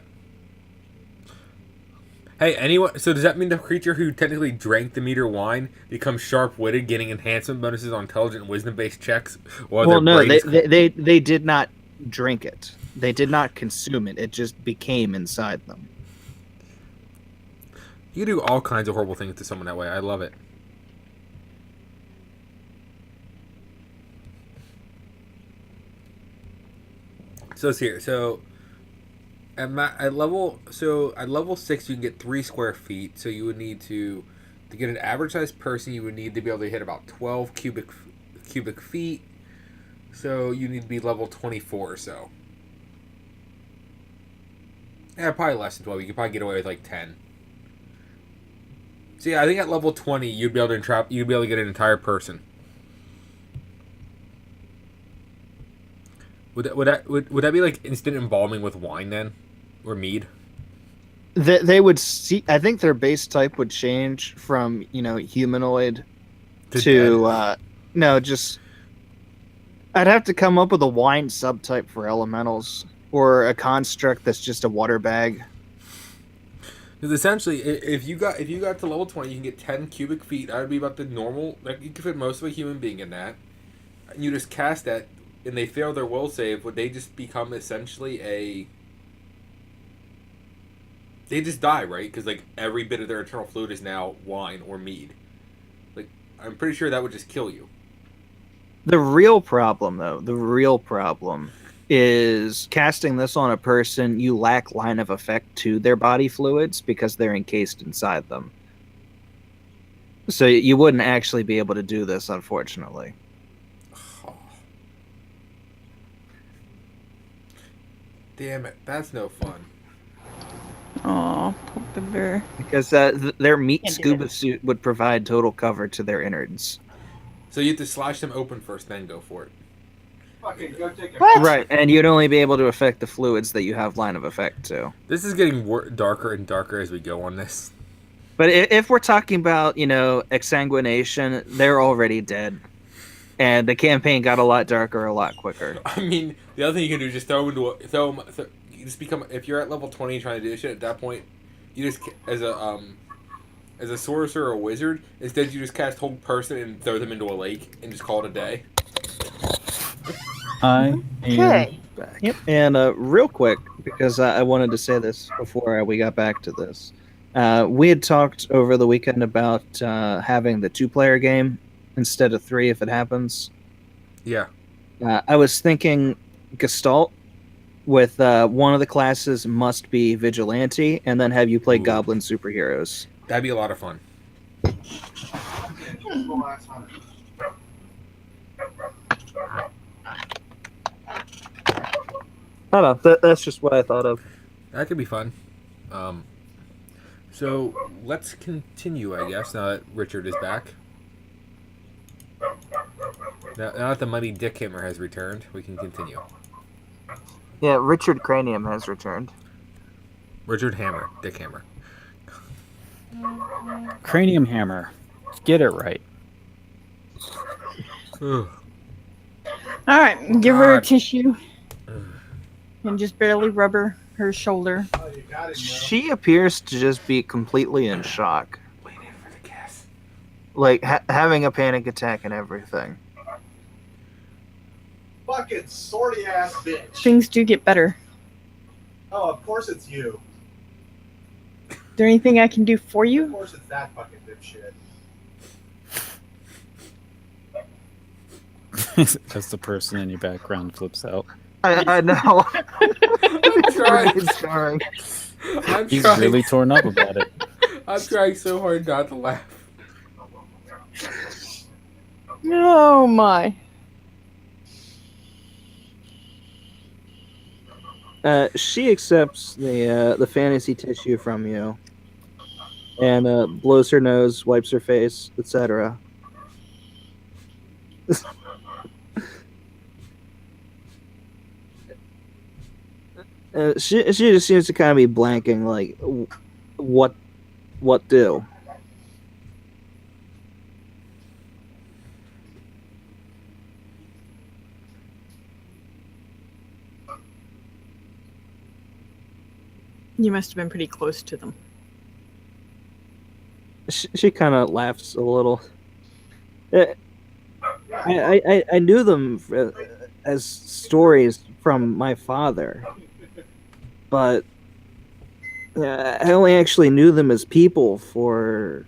Hey, anyone? So does that mean the creature who technically drank the meter wine becomes sharp-witted, getting enhancement bonuses on intelligent and wisdom-based checks? While Well, no, their brains... they did not drink it. They did not consume it. It just became inside them. You do all kinds of horrible things to someone that way. I love it. So it's here. So at level 6 you can get 3 square feet. So you would need to get an average sized person. You would need to be able to hit about 12 cubic feet. So you need to be level 24 or so. Yeah, probably less than 12. You could probably get away with like 10. So yeah, I think at level 20 you'd be able to entrap. You'd be able to get an entire person. Would that be like instant embalming with wine then, or mead? They would see. I think their base type would change from humanoid to no, just I'd have to come up with a wine subtype for elementals or a construct that's just a water bag. Because essentially, if you got to level 20, you can get 10 cubic feet. That would be about the normal. Like you could fit most of a human being in that. And you just cast that, and they fail their will save. Would they just become essentially a? They just die, right? Because like every bit of their internal fluid is now wine or mead. Like I'm pretty sure that would just kill you. The real problem, though, is casting this on a person, you lack line of effect to their body fluids because they're encased inside them. So you wouldn't actually be able to do this, unfortunately. Damn it, that's no fun. Aw, poke the bear. Because their meat Can't do scuba it. suit would provide total cover to their innards. So you have to slash them open first, then go for it. Fucking go take a What? Right, and you'd only be able to affect the fluids that you have line of effect to. This is getting darker and darker as we go on this. But if we're talking about, exsanguination, they're already dead. And the campaign got a lot darker a lot quicker. I mean, the other thing you can do is just throw them into you just become, if you're at level 20 trying to do this shit, at that point, you just, as a sorcerer or a wizard, instead you just cast hold person and throw them into a lake and just call it a day. I am Okay. back. Yep. And real quick, because I wanted to say this before we got back to this. We had talked over the weekend about having the 2-player game instead of 3 if it happens. Yeah. I was thinking Gestalt with one of the classes must be Vigilante, and then have you play Ooh. Goblin superheroes. That'd be a lot of fun. I don't know. That's just what I thought of. That could be fun. So let's continue, I guess, now that Richard is back. Now that the Muddy Dick Hammer has returned, we can continue. Yeah, Richard Cranium has returned. Richard Hammer, Dick Hammer. Cranium hammer. Get it right. Ugh. All right, give her a God. tissue and just barely rub her shoulder. Oh, you got it, She appears to just be completely in shock. Waiting for the gas. Like, having a panic attack and everything. Fucking sorty ass bitch. Things do get better. Oh, of course it's you. Is there anything I can do for Of you? course it's that fucking dipshit. As the person in your background flips out. I know. I'm trying. It's jarring. I'm He's trying. really torn up about it. I'm trying so hard not to laugh. Oh my. She accepts the fantasy tissue from you, and blows her nose, wipes her face, etc. She just seems to kind of be blanking, like, what do? You must have been pretty close to them. She kind of laughs a little. I knew them as stories from my father, but I only actually knew them as people for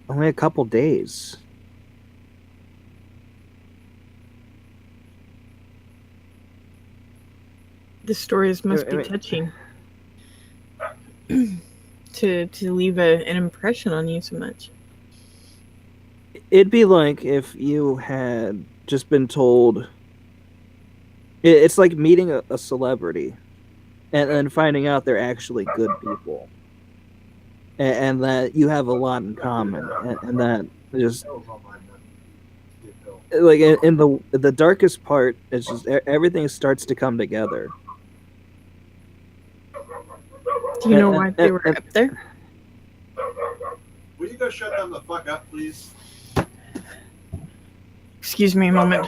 only a couple days. The stories must be I mean- touching. to leave an impression on you so much. It'd be like if you had just been told. It's like meeting a celebrity, and then finding out they're actually good people, and that you have a lot in common, and that just That was all mine, man. like in the darkest part, it's just everything starts to come together. Do you know why they were up there? Will you go shut them the fuck up, please? Excuse me a moment.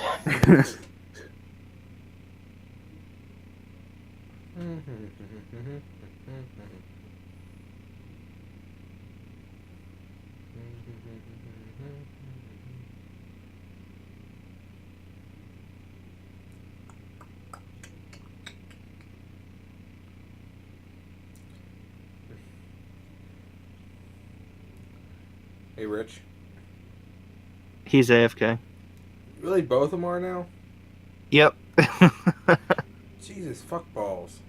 Hey, Rich. He's AFK. Really, both of them are now? Yep. Jesus, fuck balls.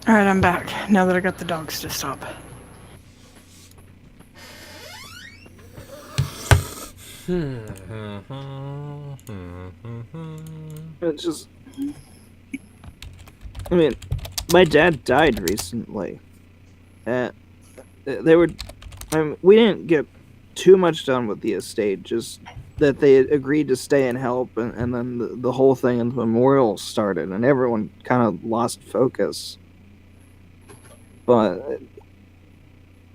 All right, I'm back. Now that I got the dogs to stop. It's just, I mean, my dad died recently. They were, we didn't get too much done with the estate, just that they had agreed to stay and help, and then the whole thing in the memorial started, and everyone kind of lost focus. But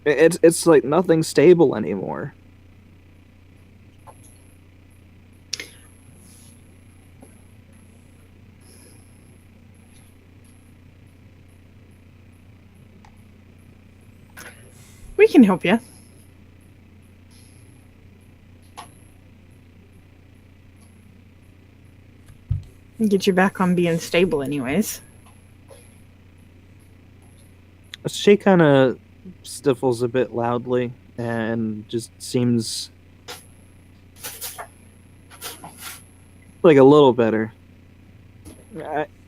it's like nothing stable anymore. We can help you. Get you back on being stable, anyways. She kind of sniffles a bit loudly and just seems like a little better.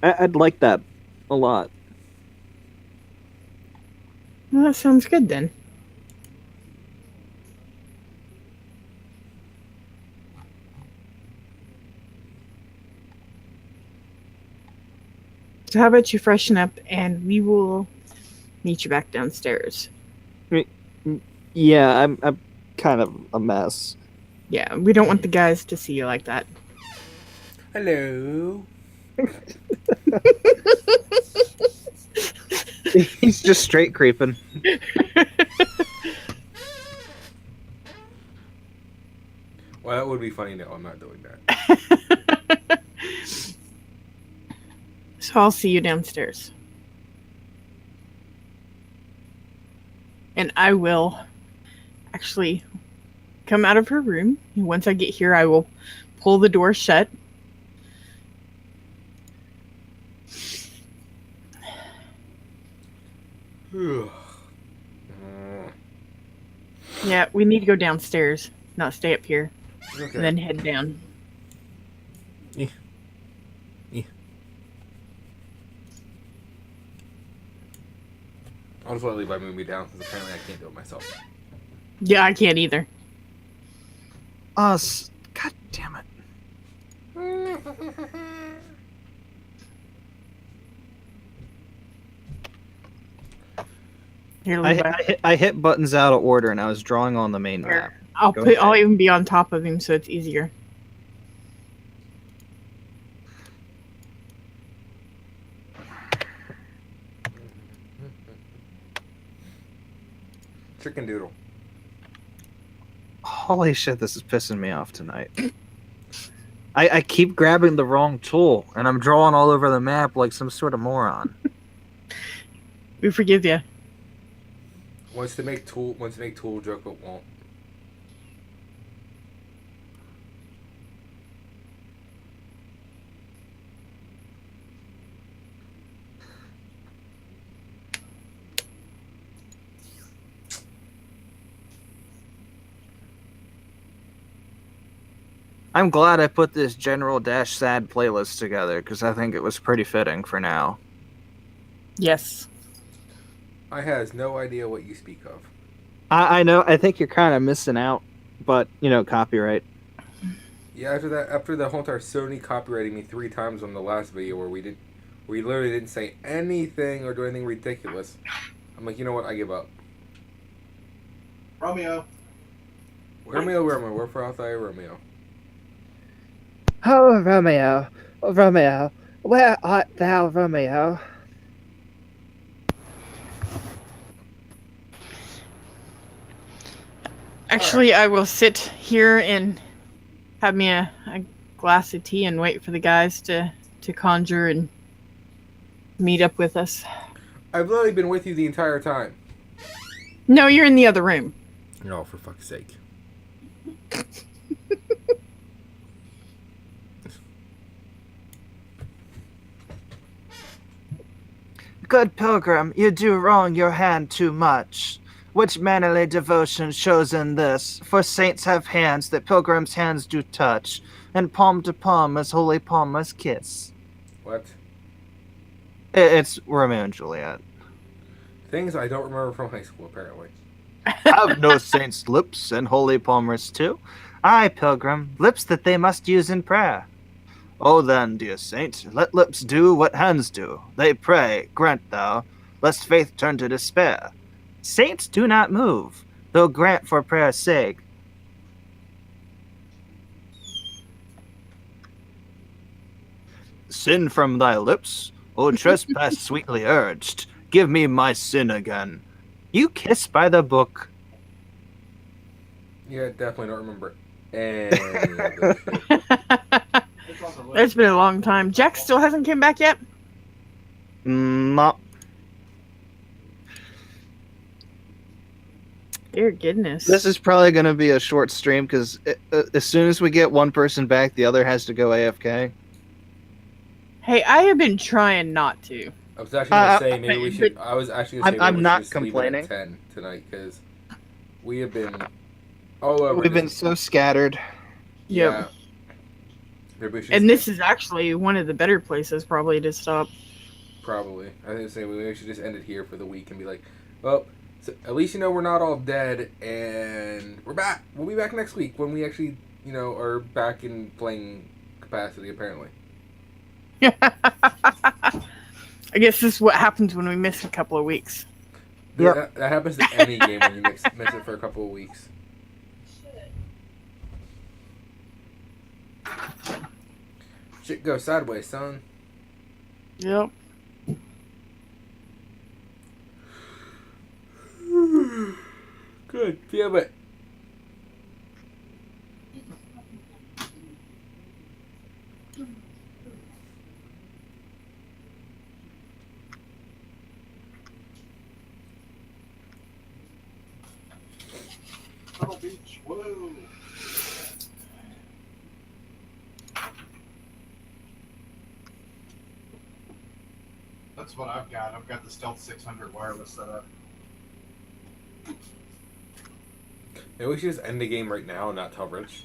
I'd like that a lot. Well, that sounds good then. So how about you freshen up and we will meet you back downstairs. Yeah, I'm kind of a mess. Yeah, we don't want the guys to see you like that. Hello. He's just straight creeping. Well, that would be funny. No, I'm not doing that. So I'll see you downstairs. And I will actually come out of her room. And once I get here, I will pull the door shut. Yeah, we need to go downstairs, not stay up here, Okay. and then head down. I'll just let Levi move me down because apparently I can't do it myself. Yeah, I can't either. Us. God damn it. Here, Levi. I hit buttons out of order and I was drawing on the main map. Go ahead. I'll even be on top of him so it's easier. Chicken doodle. Holy shit, this is pissing me off tonight. I keep grabbing the wrong tool and I'm drawing all over the map like some sort of moron. We forgive you. Wants to make tool joke but won't. I'm glad I put this General Dash Sad playlist together because I think it was pretty fitting for now. Yes. I has no idea what you speak of. I know, I think you're kind of missing out, but, you know, copyright. Yeah, after the whole entire Sony copyrighting me 3 times on the last video where we literally didn't say anything or do anything ridiculous. I'm like, you know what? I give up. Romeo. Romeo, wherefore art thou, Romeo? Oh, Romeo, Romeo, where art thou, Romeo? Actually, I will sit here and have me a glass of tea and wait for the guys to conjure and meet up with us. I've literally been with you the entire time. No, you're in the other room. No, for fuck's sake. Good pilgrim, you do wrong your hand too much. Which mannerly devotion shows in this? For saints have hands that pilgrims' hands do touch, and palm to palm as holy palm must kiss. What? It's Romeo and Juliet. Things I don't remember from high school, apparently. Have no saints' lips and holy palmers too. Aye, pilgrim, lips that they must use in prayer. Oh then, dear saint, let lips do what hands do. They pray, grant thou, lest faith turn to despair. Saints do not move, though grant for prayer's sake. Sin from thy lips, O trespass sweetly urged, give me my sin again. You kiss by the book. Yeah, definitely don't remember any of this shit. It's been a long time. Jack still hasn't came back yet? No. Dear goodness. This is probably going to be a short stream because as soon as we get one person back, the other has to go AFK. Hey, I have been trying not to. I was actually gonna say maybe we should. I was actually gonna say I'm maybe we not should just leave it complaining. at 10 tonight because we have been all over. We've been this. so scattered. Yeah. Maybe we should And just- this is actually one of the better places probably to stop. Probably. I think say we should just end it here for the week and be like, well, so at least you know we're not all dead and we're back. We'll be back next week when we actually, are back in playing capacity apparently. I guess this is what happens when we miss a couple of weeks. Yeah, Yep. that happens to any game when you miss it for a couple of weeks. Shit goes sideways, son. Yep. Good. Damn it. Beach. Whoa. That's what I've got. I've got the Stealth 600 wireless set up. Maybe we should just end the game right now and not tell Rich.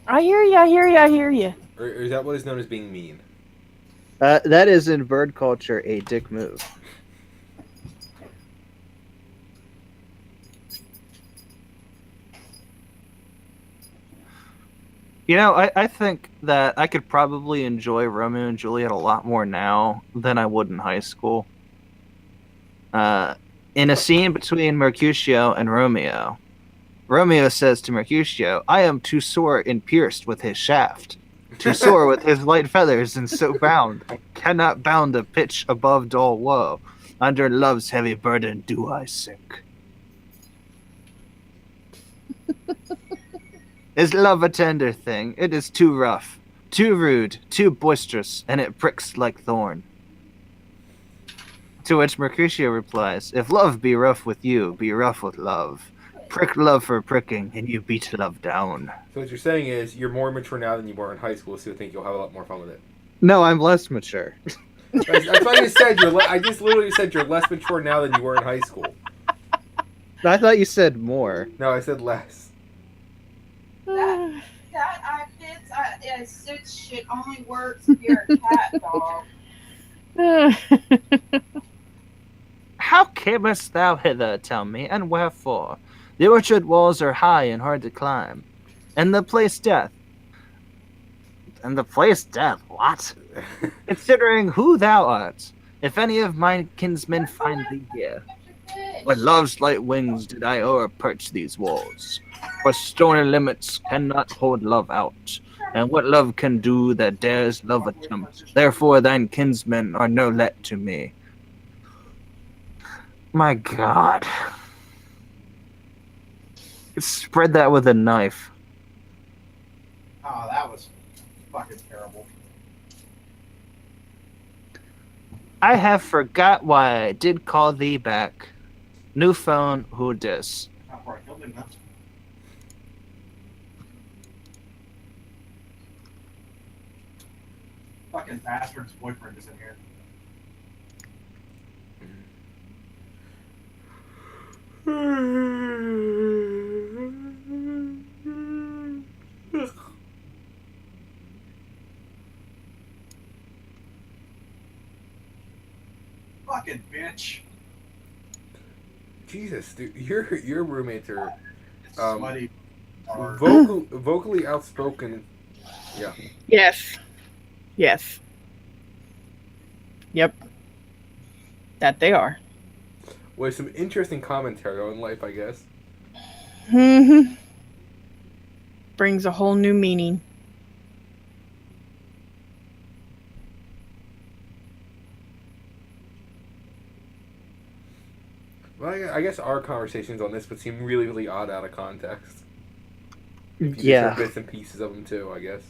I hear you, I hear you, I hear you. Or is that what is known as being mean? That is in bird culture a dick move. I think that I could probably enjoy Romeo and Juliet a lot more now than I would in high school. In a scene between Mercutio and Romeo, Romeo says to Mercutio, I am too sore and pierced with his shaft, too sore with his light feathers and so bound, I cannot bound a pitch above dull woe. Under love's heavy burden do I sink. Is love a tender thing? It is too rough, too rude, too boisterous, and it pricks like thorn. To which Mercutio replies, if love be rough with you, be rough with love. Prick love for pricking, and you beat love down. So what you're saying is you're more mature now than you were in high school, so you think you'll have a lot more fun with it. No, I'm less mature. That's what I just said. I just literally said you're less mature now than you were in high school. I thought you said more. No, I said less. That I fits suit shit only works if you're a cat dog. How camest thou hither, tell me, and wherefore? The orchard walls are high and hard to climb. And the place death. And the place death, what? Considering who thou art, if any of my kinsmen find thee here. With love's light wings did I o'er-perch these walls. For stony limits cannot hold love out. And what love can do that dares love attempt. Therefore thine kinsmen are no let to me. My God. Spread that with a knife. Oh, that was fucking terrible. I have forgot why I did call thee back. New phone, who dis? How far I killed him, huh? Fucking bastard's boyfriend is in here. fucking bitch. Jesus, dude, your roommates are It's sweaty. vocally outspoken. Yeah. Yes. Yes. Yep. That they are. With some interesting commentary on life, I guess. Mm-hmm. Brings a whole new meaning. Well, I guess our conversations on this would seem really, really odd out of context. If you just Yeah. heard bits and pieces of them too, I guess.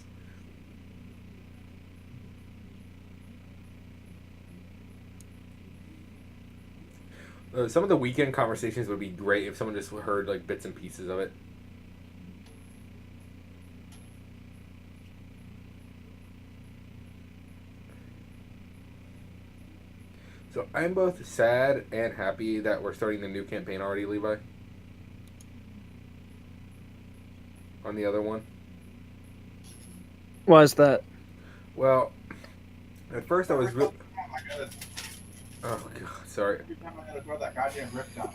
Some of the weekend conversations would be great if someone just heard like bits and pieces of it. So I'm both sad and happy that we're starting the new campaign already, Levi. On the other one. Why is that? Well, at first I was real. I gotta, Oh god, sorry. every time I gotta throw that goddamn rip down.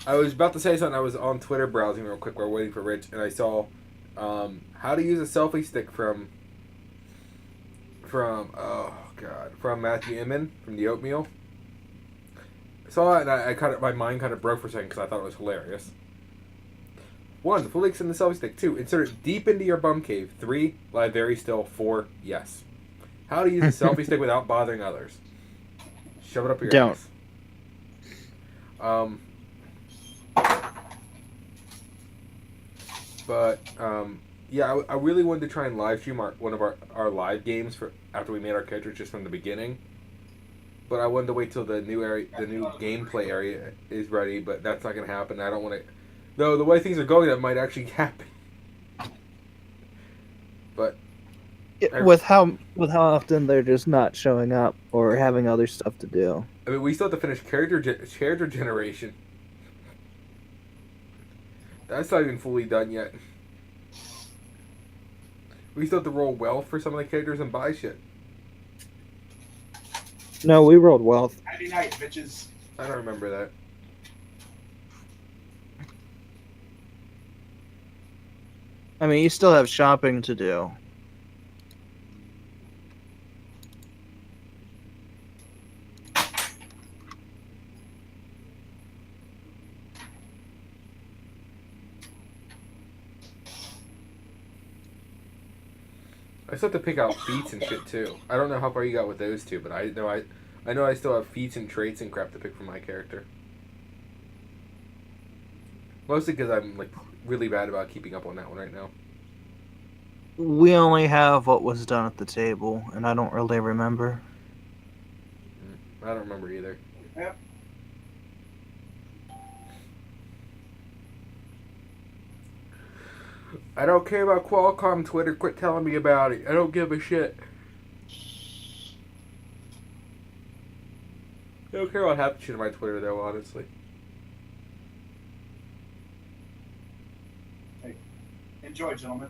I was about to say something. I was on Twitter browsing real quick while waiting for Rich, and I saw how to use a selfie stick from Matthew Inman from the Oatmeal. I saw it and I kind of my mind kind of broke for a second because I thought it was hilarious. 1. The full links in the selfie stick. 2. Insert it deep into your bum cave. 3. Lie very still. 4. Yes. How to use a selfie stick without bothering others. Shove it up your Don't. ass. Yeah, I really wanted to try and live stream one of our live games for after we made our characters just from the beginning. But I wanted to wait till the new gameplay area is ready, but that's not going to happen. I don't want to. Though the way things are going, that might actually happen. But With how often they're just not showing up or having other stuff to do. I mean, we still have to finish character generation. That's not even fully done yet. We still have to roll wealth for some of the characters and buy shit. No, we rolled wealth. Nighty night, bitches. I don't remember that. I mean, you still have shopping to do. I still have to pick out feats and shit too. I don't know how far you got with those two, but I know I still have feats and traits and crap to pick for my character. Mostly because I'm like really bad about keeping up on that one right now. We only have what was done at the table, and I don't really remember. I don't remember either. Yep. I don't care about Qualcomm Twitter. Quit telling me about it. I don't give a shit. I don't care about half the shit on my Twitter though, honestly. Enjoy, gentlemen.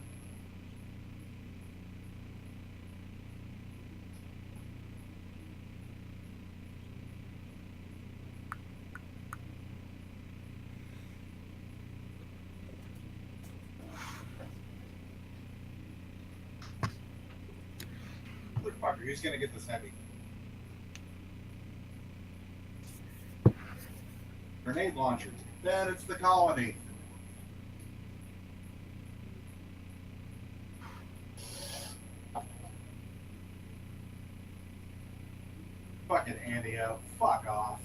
Motherfucker, who's gonna get this heavy? Grenade launchers. Then it's the colony. Fucking Andio. Fuck off.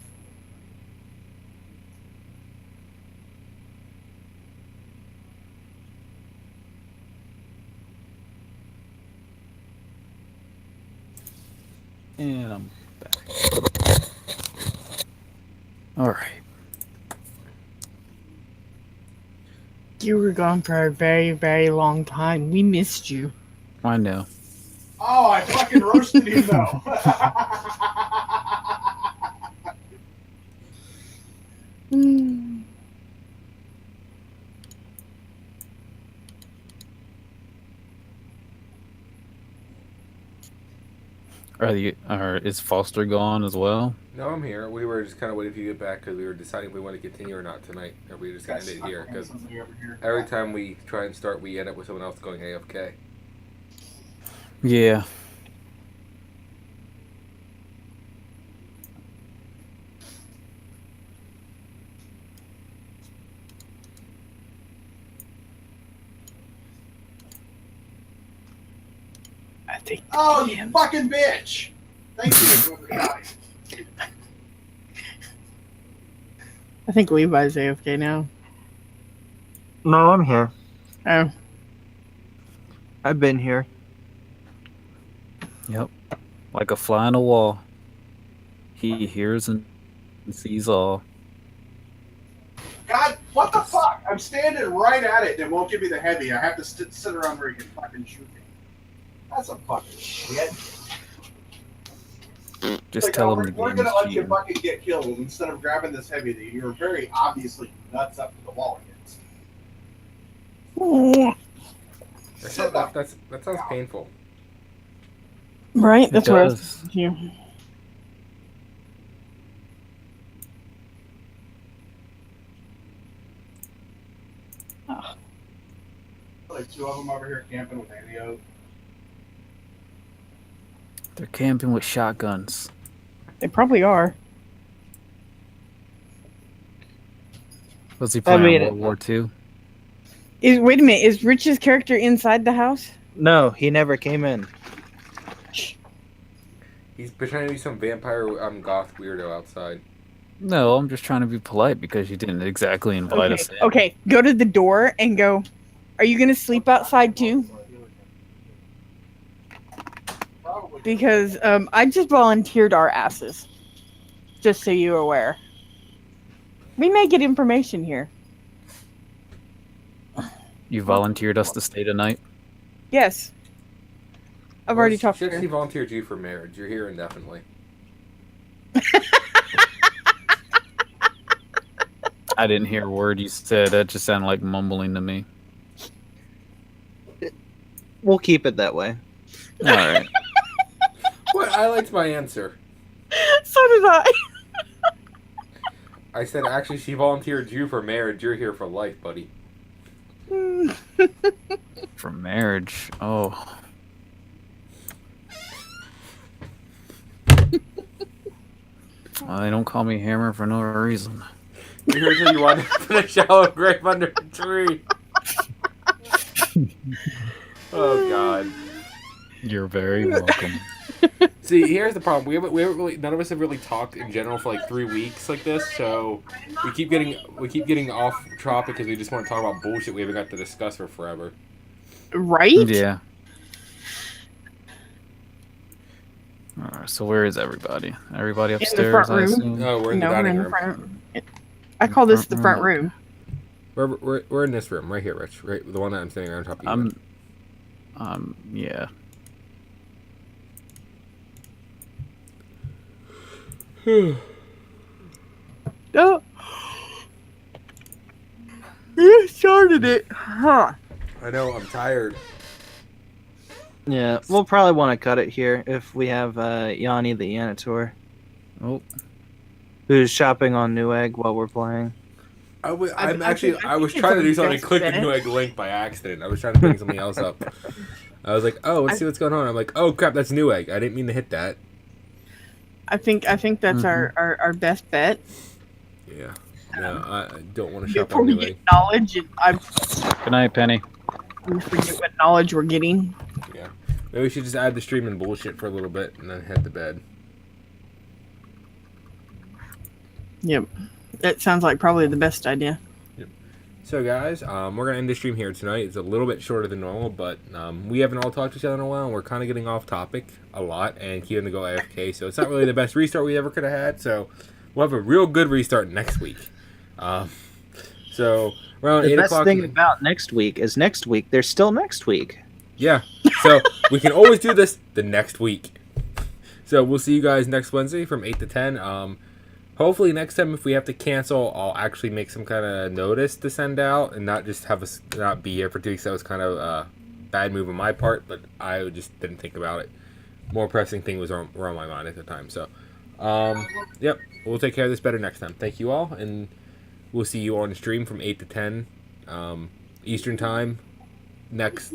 And I'm back. All right. You were gone for a very, very long time. We missed you. I know. Oh, I fucking roasted him though. Mm. Or is Foster gone as well? No, I'm here. We were just kind of waiting for you to get back because we were deciding if we want to continue or not tonight. And we just kind of ended here because every time we try and start, we end up with someone else going AFK. Yeah. I think. Oh, you fucking bitch! Thank you. Guys. I think Levi's AFK now. No, I'm here. Oh, I've been here. Yep. Like a fly on a wall. He hears and sees all. God, what the fuck? I'm standing right at it and it won't give me the heavy. I have to sit around where you can fucking shoot me. That's some fucking shit. Just Like, tell we're, him the we're game's gonna let you cheating. fucking get killed instead of grabbing this heavy that you're very obviously nuts up to the wall against. That sounds painful. right. That's what I was does. thinking too. Like two of them over here camping with Anio. They're camping with shotguns. They probably are. Was he playing mean, World War II? Wait a minute. Is Rich's character inside the house? No, he never came in. He's pretending to be some vampire goth weirdo outside. No, I'm just trying to be polite because you didn't exactly invite us in. Okay. Go to the door and go. Are you gonna sleep outside too? Because I just volunteered our asses. Just so you're aware. We may get information here. You volunteered us to stay tonight? Yes. I've already talked to She her. volunteered you for marriage. You're here indefinitely. I didn't hear a word you said. That just sounded like mumbling to me. We'll keep it that way. All right. What? I liked my answer. So did I. I said, actually, she volunteered you for marriage. You're here for life, buddy. For marriage. Oh. Well, they don't call me Hammer for no reason. Here's what you want to put a shallow grave under a tree. Oh, God. You're very welcome. See, here's the problem. We haven't really, none of us have really talked in general for like 3 weeks like this, so we keep getting off topic because we just want to talk about bullshit we haven't got to discuss for forever. Right? Yeah. Alright, so where is everybody? Everybody the upstairs, front I room. assume? No, we're in the No, we're dining in the room. front room. I call this the front room. We're in this room right here, Rich. Right, the one that I'm sitting on top of you. Yeah. Oh. You started it. Huh. I know. I'm tired. Yeah, we'll probably want to cut it here if we have Yanni the Yanator, Oh, who's shopping on Newegg while we're playing. I was I think trying it's to do a something. best Clicked the bet. Newegg link by accident. I was trying to bring something else up. I was like, oh, let's see what's going on. I'm like, oh crap, that's Newegg. I didn't mean to hit that. I think that's our best bet. Yeah. No, I don't want to shop Before on we Newegg. get knowledge, and good night, Penny. we forget what knowledge we're getting. Yeah. Maybe we should just add the streaming bullshit for a little bit and then head to bed. Yep. That sounds like probably the best idea. So guys, we're gonna end the stream here tonight. It's a little bit shorter than normal, but we haven't all talked to each other in a while, and we're kind of getting off topic a lot and keeping to go AFK. So it's not really the best restart we ever could have had. So we'll have a real good restart next week. So around The 8 best o'clock. thing about next week is next week there's still next week. Yeah. So we can always do this the next week. So we'll see you guys next Wednesday from 8 to 10. Hopefully next time if we have to cancel, I'll actually make some kind of notice to send out and not just have us not be here for 2 weeks. That was kind of a bad move on my part, but I just didn't think about it. more pressing thing was on my mind at the time. So, yep, we'll take care of this better next time. Thank you all, and we'll see you on the stream from 8 to 10 Eastern time next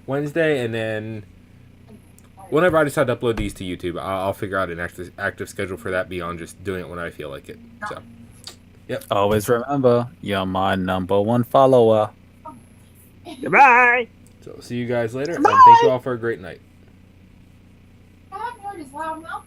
Wednesday, and then whenever I decide to upload these to YouTube, I'll figure out an active schedule for that beyond just doing it when I feel like it. So, yep. Always remember, you're my #1 follower. Goodbye. So, see you guys later, and thank you all for a great night. God, his loud mouth.